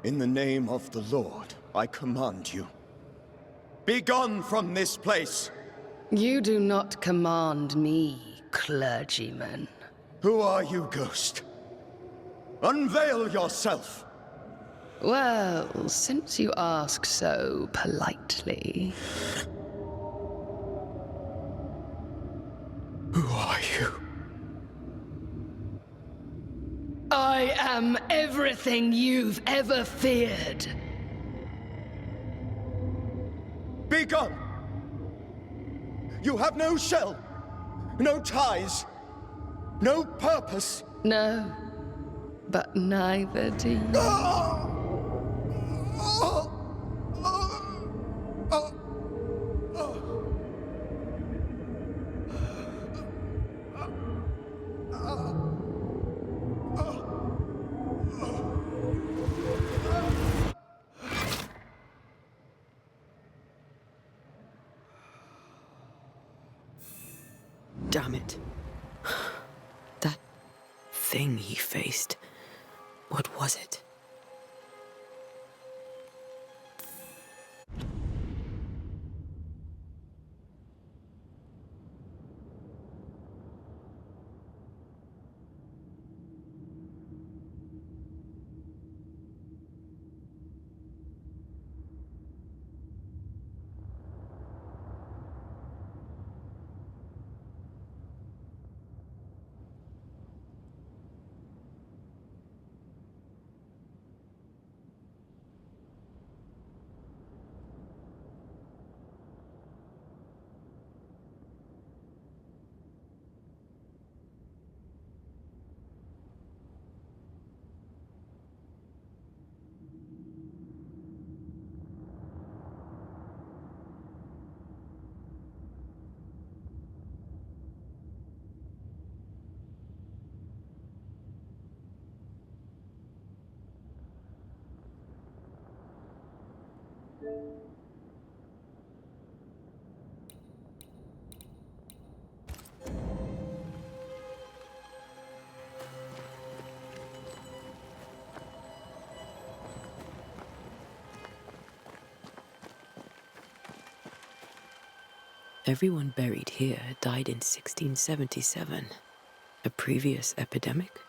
In the name of the Lord, I command you. Be gone from this place! You do not command me, clergyman. Who are you, ghost? Unveil yourself! Well, since you ask so politely. Who are you? I am everything you've ever feared. Be gone! You have no shell, no ties, no purpose. No, but neither do you. Damn it. That thing he faced. What was it? Everyone buried here died in 1677. A previous epidemic?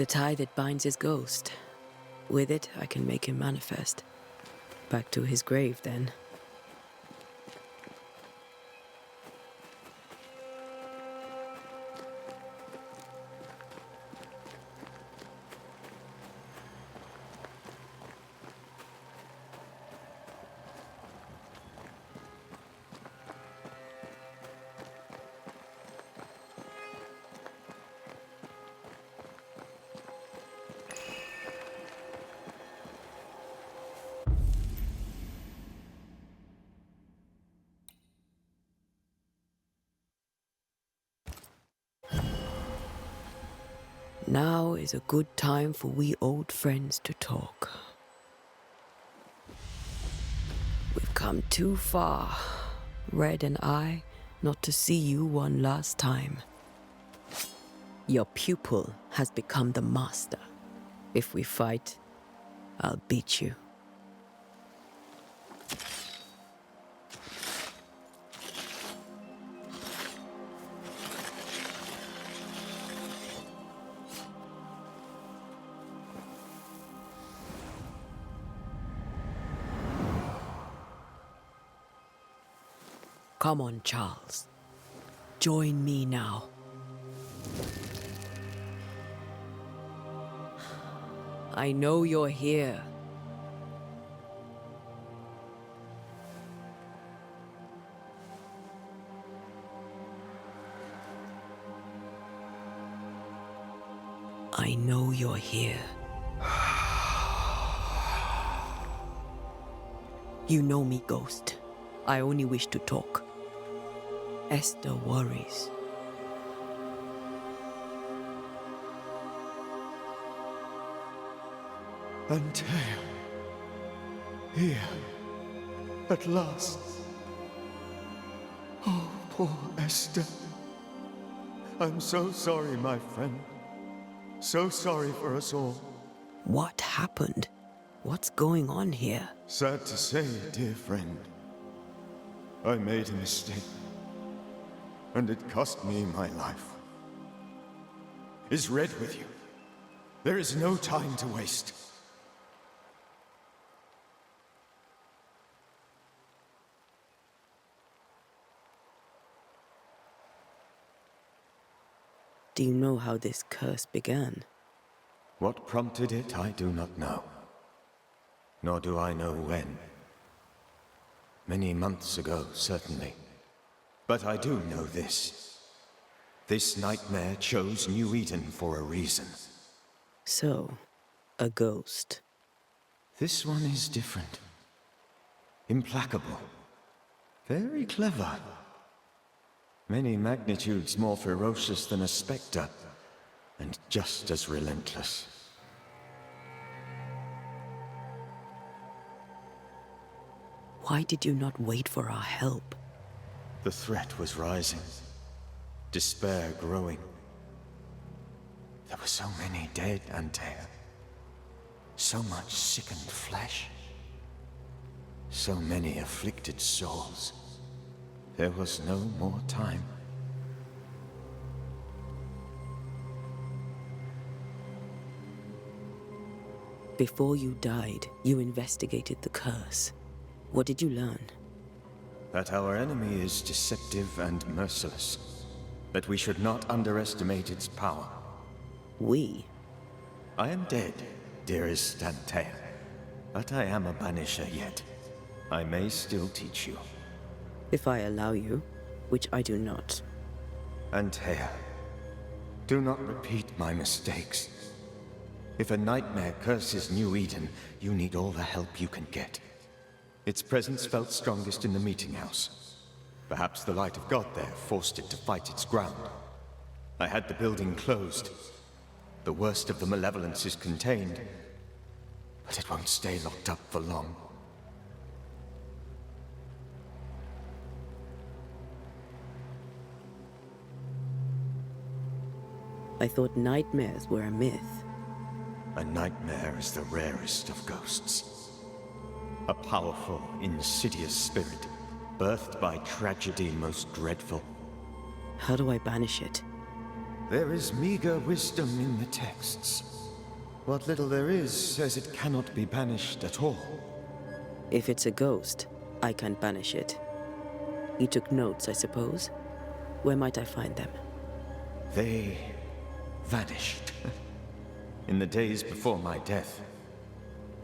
The tie that binds his ghost. With it, I can make him manifest. Back to his grave, then. Now is a good time for we old friends to talk. We've come too far, Red and I, not to see you one last time. Your pupil has become the master. If we fight, I'll beat you. Come on, Charles. Join me now. I know you're here. I know you're here. You know me, Ghost. I only wish to talk. Esther worries. Anteo. Here. At last. Oh, poor Esther. I'm so sorry, my friend. So sorry for us all. What happened? What's going on here? Sad to say, dear friend, I made a mistake, and it cost me my life. Is Red with you? There is no time to waste. Do you know how this curse began? What prompted it, I do not know. Nor do I know when. Many months ago, certainly. But I do know this. This nightmare chose New Eden for a reason. So, a ghost. This one is different. Implacable. Very clever. Many magnitudes more ferocious than a spectre, and just as relentless. Why did you not wait for our help? The threat was rising. Despair growing. There were so many dead, Antea. So much sickened flesh. So many afflicted souls. There was no more time. Before you died, you investigated the curse. What did you learn? That our enemy is deceptive and merciless. That we should not underestimate its power. We? I am dead, dearest Antea. But I am a Banisher yet. I may still teach you. If I allow you, which I do not. Antea, do not repeat my mistakes. If a nightmare curses New Eden, you need all the help you can get. Its presence felt strongest in the meeting house. Perhaps the light of God there forced it to fight its ground. I had the building closed. The worst of the malevolence is contained, but it won't stay locked up for long. I thought nightmares were a myth. A nightmare is the rarest of ghosts. A powerful, insidious spirit, birthed by tragedy most dreadful. How do I banish it? There is meager wisdom in the texts. What little there is says it cannot be banished at all. If it's a ghost, I can't banish it. You took notes, I suppose? Where might I find them? They vanished. In the days before my death.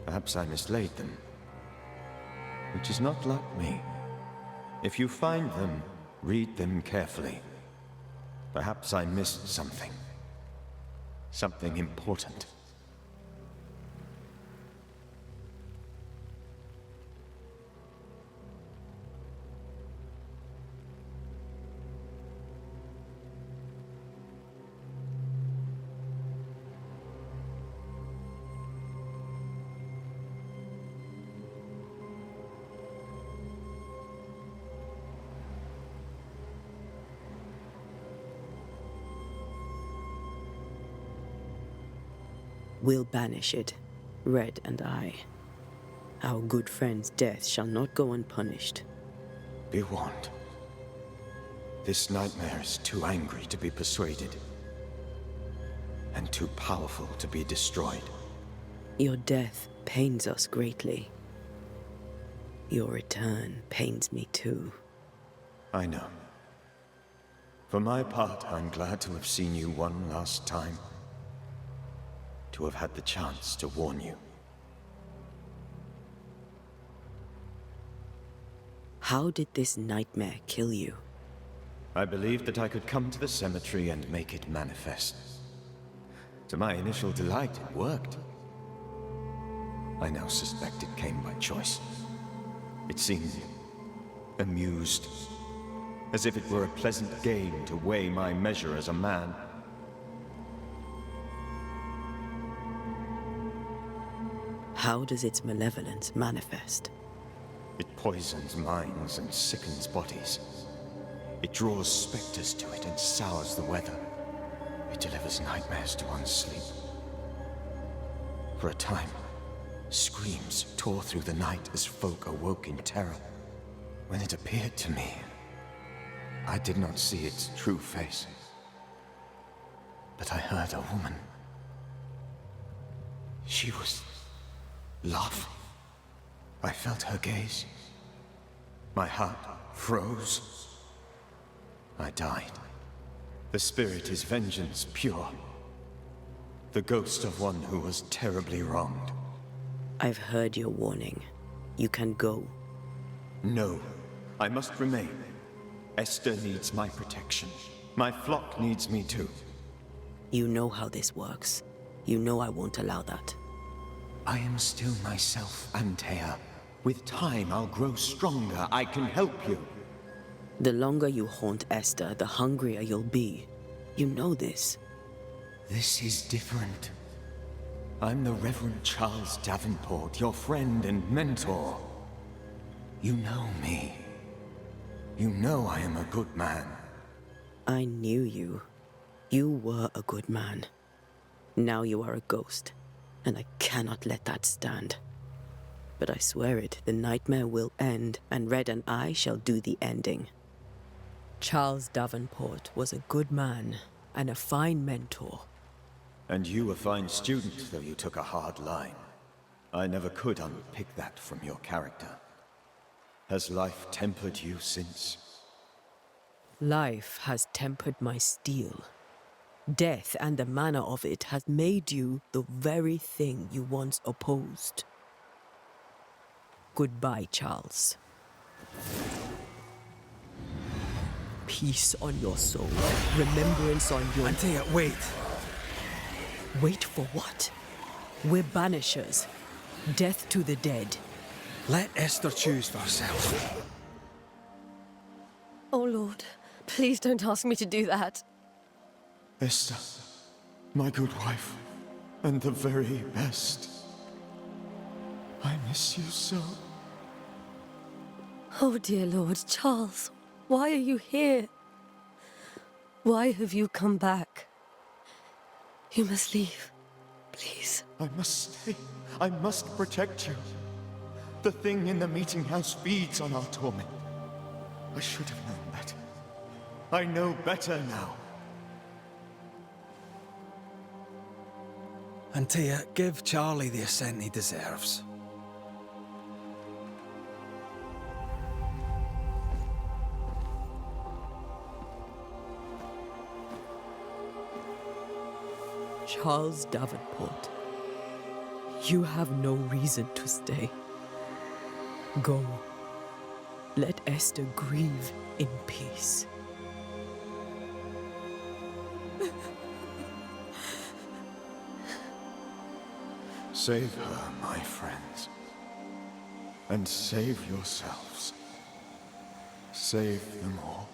Perhaps I mislaid them. Which is not like me. If you find them, read them carefully. Perhaps I missed something. Something important. We'll banish it, Red and I. Our good friend's death shall not go unpunished. Be warned. This nightmare is too angry to be persuaded. And too powerful to be destroyed. Your death pains us greatly. Your return pains me too. I know. For my part, I'm glad to have seen you one last time. To have had the chance to warn you. How did this nightmare kill you? I believed that I could come to the cemetery and make it manifest. To my initial delight, it worked. I now suspect it came by choice. It seemed amused, as if it were a pleasant game to weigh my measure as a man. How does its malevolence manifest? It poisons minds and sickens bodies. It draws specters to it and sours the weather. It delivers nightmares to one's sleep. For a time, screams tore through the night as folk awoke in terror. When it appeared to me, I did not see its true face. But I heard a woman. She was love. I felt her gaze. My heart froze. I died. The spirit is vengeance pure. The ghost of one who was terribly wronged. I've heard your warning. You can go. No, I must remain. Esther needs my protection. My flock needs me too. You know how this works. You know I won't allow that. I am still myself, Antea. With time, I'll grow stronger. I can help you. The longer you haunt Esther, the hungrier you'll be. You know this. This is different. I'm the Reverend Charles Davenport, your friend and mentor. You know me. You know I am a good man. I knew you. You were a good man. Now you are a ghost, and I cannot let that stand. But I swear it, the nightmare will end, and Red and I shall do the ending. Charles Davenport was a good man, and a fine mentor. And you a fine student, though you took a hard line. I never could unpick that from your character. Has life tempered you since? Life has tempered my steel. Death and the manner of it has made you the very thing you once opposed. Goodbye, Charles. Peace on your soul. Remembrance on your... Antea, wait. Wait for what? We're banishers. Death to the dead. Let Esther choose for herself. Oh, Lord, please don't ask me to do that. Esther, my good wife, and the very best. I miss you so. Oh, dear Lord, Charles, why are you here? Why have you come back? You must leave, please. I must stay. I must protect you. The thing in the meeting house feeds on our torment. I should have known better. I know better now. Antea, give Charlie the ascent he deserves. Charles Davenport, you have no reason to stay. Go. Let Esther grieve in peace. Save her, my friends. And save yourselves. Save them all.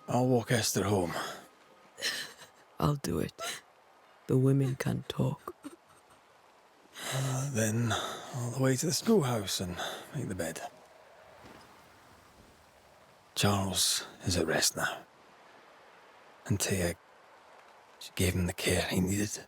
I'll walk Esther home. I'll do it. The women can talk. Then all the way to the schoolhouse and make the bed. Charles is at rest now. Antea, she gave him the care he needed.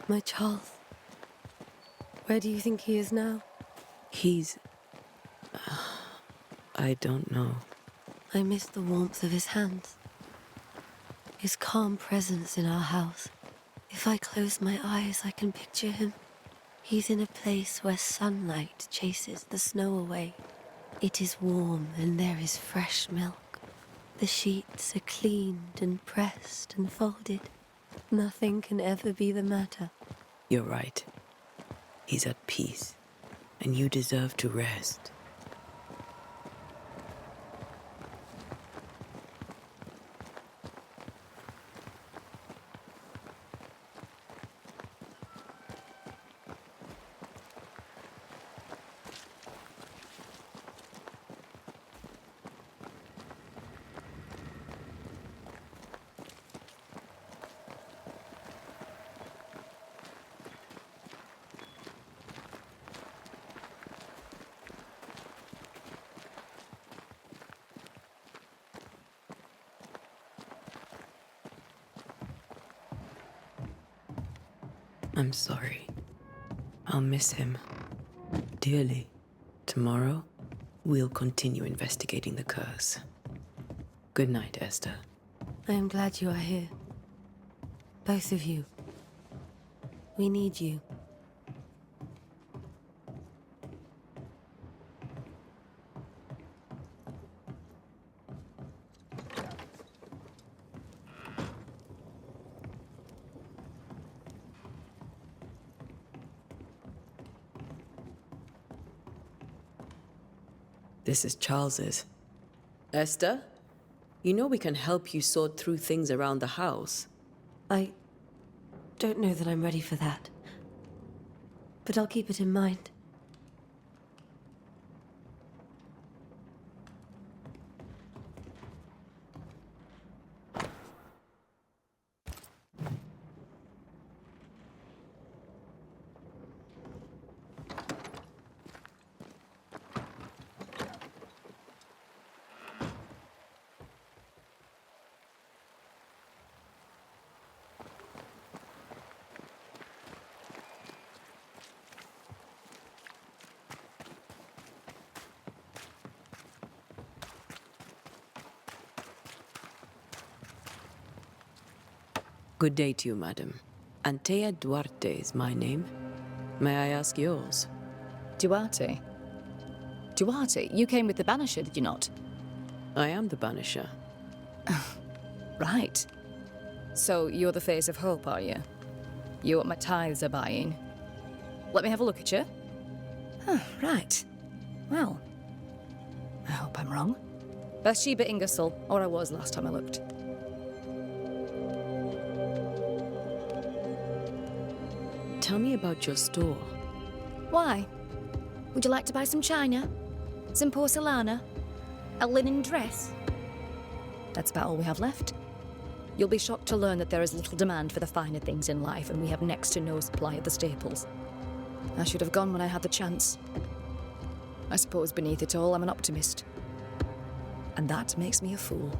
My Charles. Where do you think he is now? He's... I don't know. I miss the warmth of his hands. His calm presence in our house. If I close my eyes, I can picture him. He's in a place where sunlight chases the snow away. It is warm and there is fresh milk. The sheets are cleaned and pressed and folded. Nothing can ever be the matter. You're right. He's at peace, and you deserve to rest. I'm sorry. I'll miss him dearly. Tomorrow, we'll continue investigating the curse. Good night, Esther. I am glad you are here. Both of you. We need you. This is Charles's. Esther, you know we can help you sort through things around the house. I don't know that I'm ready for that. But I'll keep it in mind. Good day to you, madam. Antea Duarte is my name. May I ask yours? Duarte? Duarte? You came with the Banisher, did you not? I am the Banisher. Right. So you're the face of hope, are you? You're what my tithes are buying. Let me have a look at you. Right. Well, I hope I'm wrong. Bathsheba Ingersoll, or I was last time I looked. Tell me about your store. Why? Would you like to buy some china? Some porcelana? A linen dress? That's about all we have left. You'll be shocked to learn that there is little demand for the finer things in life, and we have next to no supply of the staples. I should have gone when I had the chance. I suppose beneath it all, I'm an optimist. And that makes me a fool.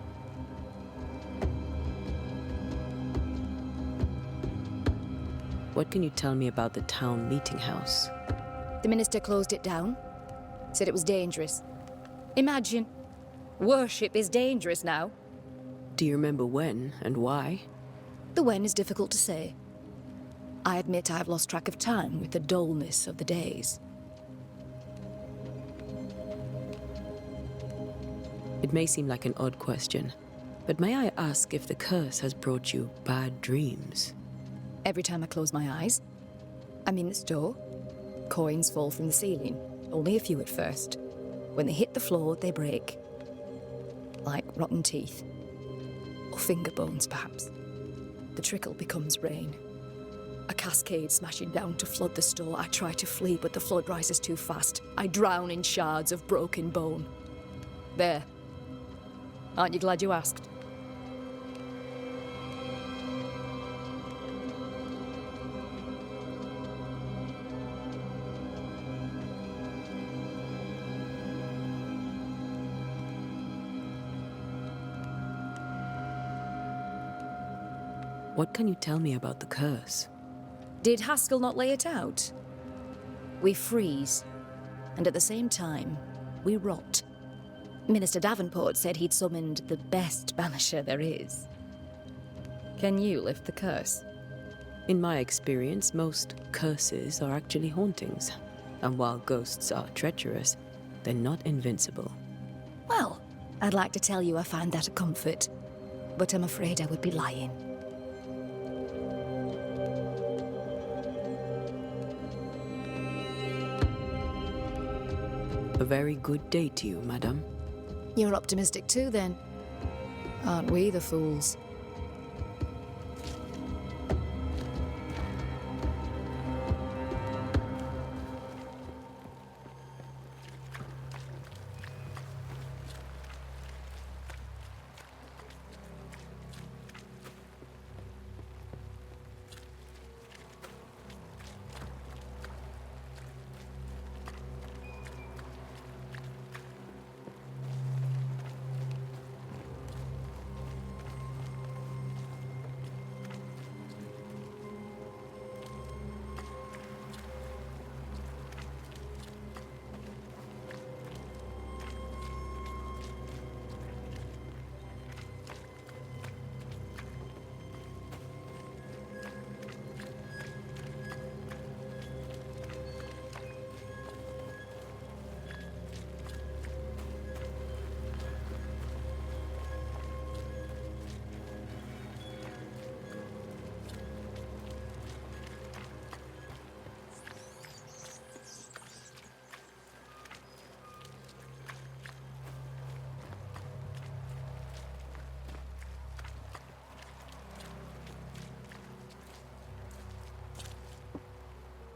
What can you tell me about the town meeting house? The minister closed it down. Said it was dangerous. Imagine. Worship is dangerous now. Do you remember when and why? The when is difficult to say. I admit I've lost track of time with the dullness of the days. It may seem like an odd question, but may I ask if the curse has brought you bad dreams? Every time I close my eyes, I'm in the store. Coins fall from the ceiling. Only a few at first. When they hit the floor, they break. Like rotten teeth. Or finger bones, perhaps. The trickle becomes rain. A cascade smashing down to flood the store. I try to flee, but the flood rises too fast. I drown in shards of broken bone. There. Aren't you glad you asked? What can you tell me about the curse? Did Haskell not lay it out? We freeze, and at the same time, we rot. Minister Davenport said he'd summoned the best banisher there is. Can you lift the curse? In my experience, most curses are actually hauntings. And while ghosts are treacherous, they're not invincible. Well, I'd like to tell you I find that a comfort, but I'm afraid I would be lying. A very good day to you, madam. You're optimistic too, then. Aren't we the fools?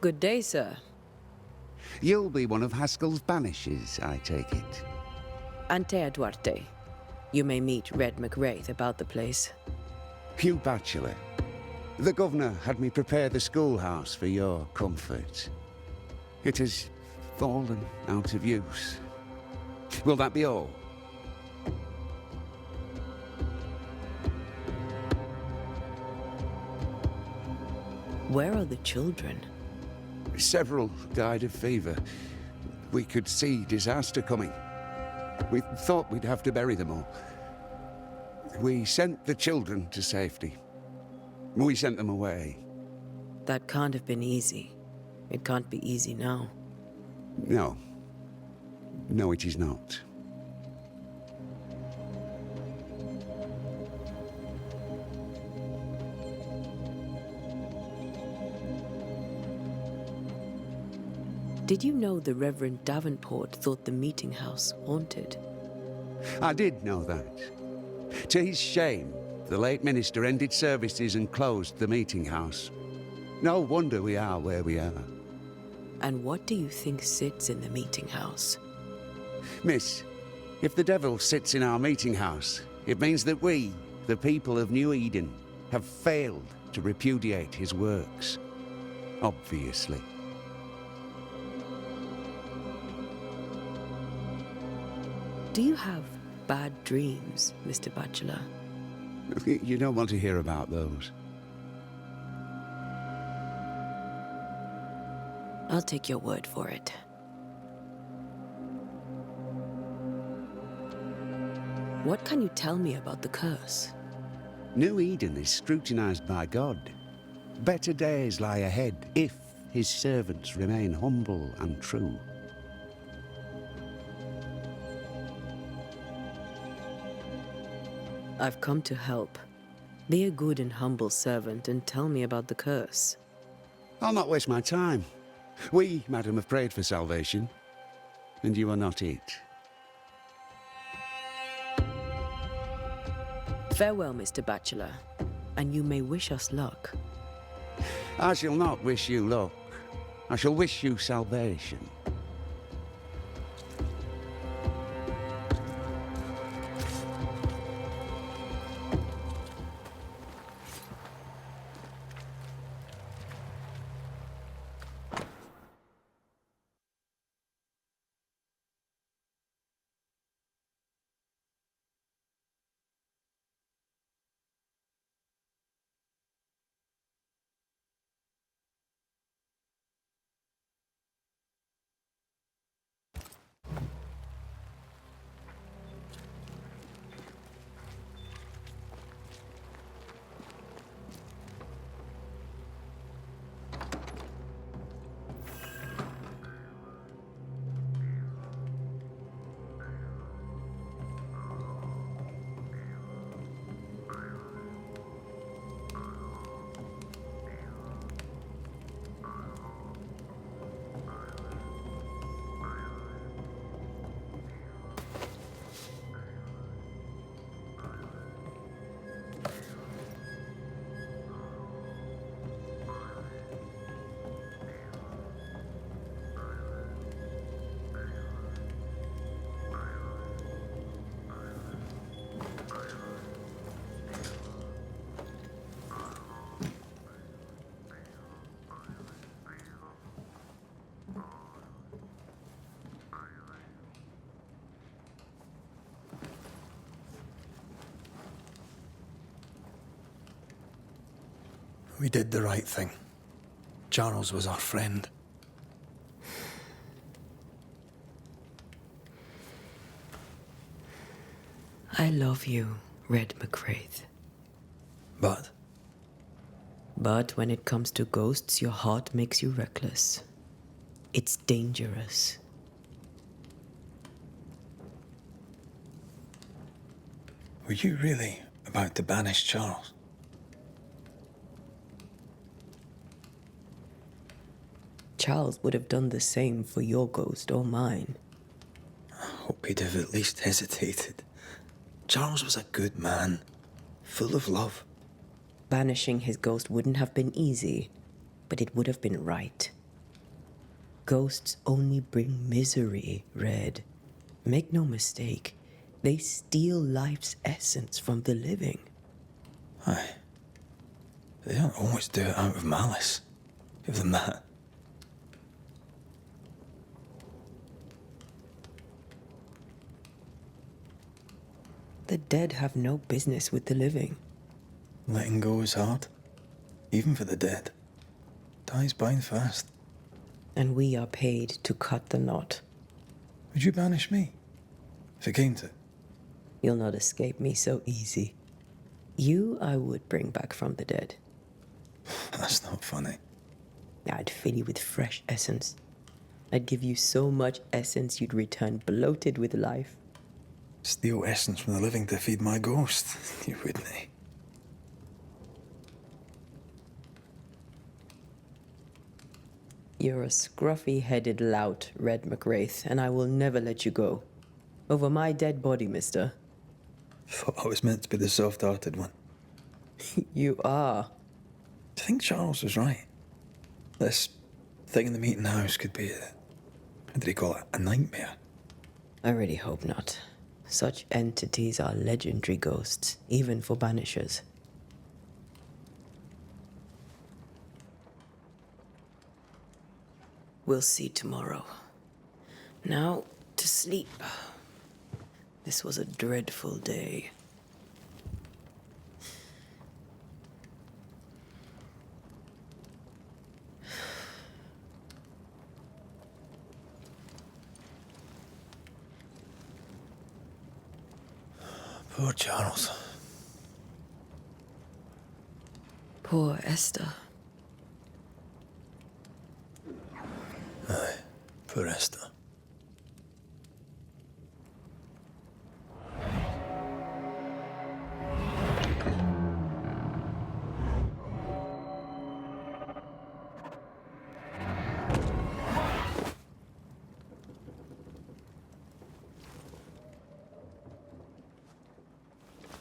Good day, sir. You'll be one of Haskell's Banishers, I take it. Antea Duarte. You may meet Red McWraith about the place. Hugh Bachelor. The governor had me prepare the schoolhouse for your comfort. It has fallen out of use. Will that be all? Where are the children? Several died of fever. We could see disaster coming. We thought we'd have to bury them all. We sent the children to safety. We sent them away. That can't have been easy. It can't be easy now. No. No, it is not. Did you know the Reverend Davenport thought the meeting house haunted? I did know that. To his shame, the late minister ended services and closed the meeting house. No wonder we are where we are. And what do you think sits in the meeting house? Miss, if the devil sits in our meeting house, it means that we, the people of New Eden, have failed to repudiate his works. Obviously. Do you have bad dreams, Mr. Bachelor? You don't want to hear about those. I'll take your word for it. What can you tell me about the curse? New Eden is scrutinized by God. Better days lie ahead if his servants remain humble and true. I've come to help. Be a good and humble servant and tell me about the curse. I'll not waste my time. We, madam, have prayed for salvation, and you are not it. Farewell, Mr. Bachelor, and you may wish us luck. I shall not wish you luck. I shall wish you salvation. We did the right thing. Charles was our friend. I love you, Red McWraith. But? But when it comes to ghosts, your heart makes you reckless. It's dangerous. Were you really about to banish Charles? Charles would have done the same for your ghost or mine. I hope he'd have at least hesitated. Charles was a good man, full of love. Banishing his ghost wouldn't have been easy, but it would have been right. Ghosts only bring misery, Red. Make no mistake, they steal life's essence from the living. Aye. They don't always do it out of malice. Give them that. The dead have no business with the living. Letting go is hard, even for the dead. Ties bind fast. And we are paid to cut the knot. Would you banish me, if it came to? You'll not escape me so easy. You I would bring back from the dead. That's not funny. I'd fill you with fresh essence. I'd give you so much essence you'd return bloated with life. Steal essence from the living to feed my ghost. You wouldn't, eh? You're a scruffy-headed lout, Red McWraith, and I will never let you go. Over my dead body, mister. Thought I was meant to be the soft-hearted one. You are. Do you think Charles was right? This thing in the meeting house could be how did he call it? A nightmare? I really hope not. Such entities are legendary ghosts, even for Banishers. We'll see tomorrow. Now, to sleep. This was a dreadful day. Poor Charles. Poor Esther. Aye, poor Esther.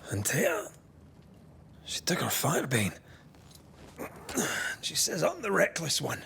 And Tia, she took her firebane. She says I'm the reckless one.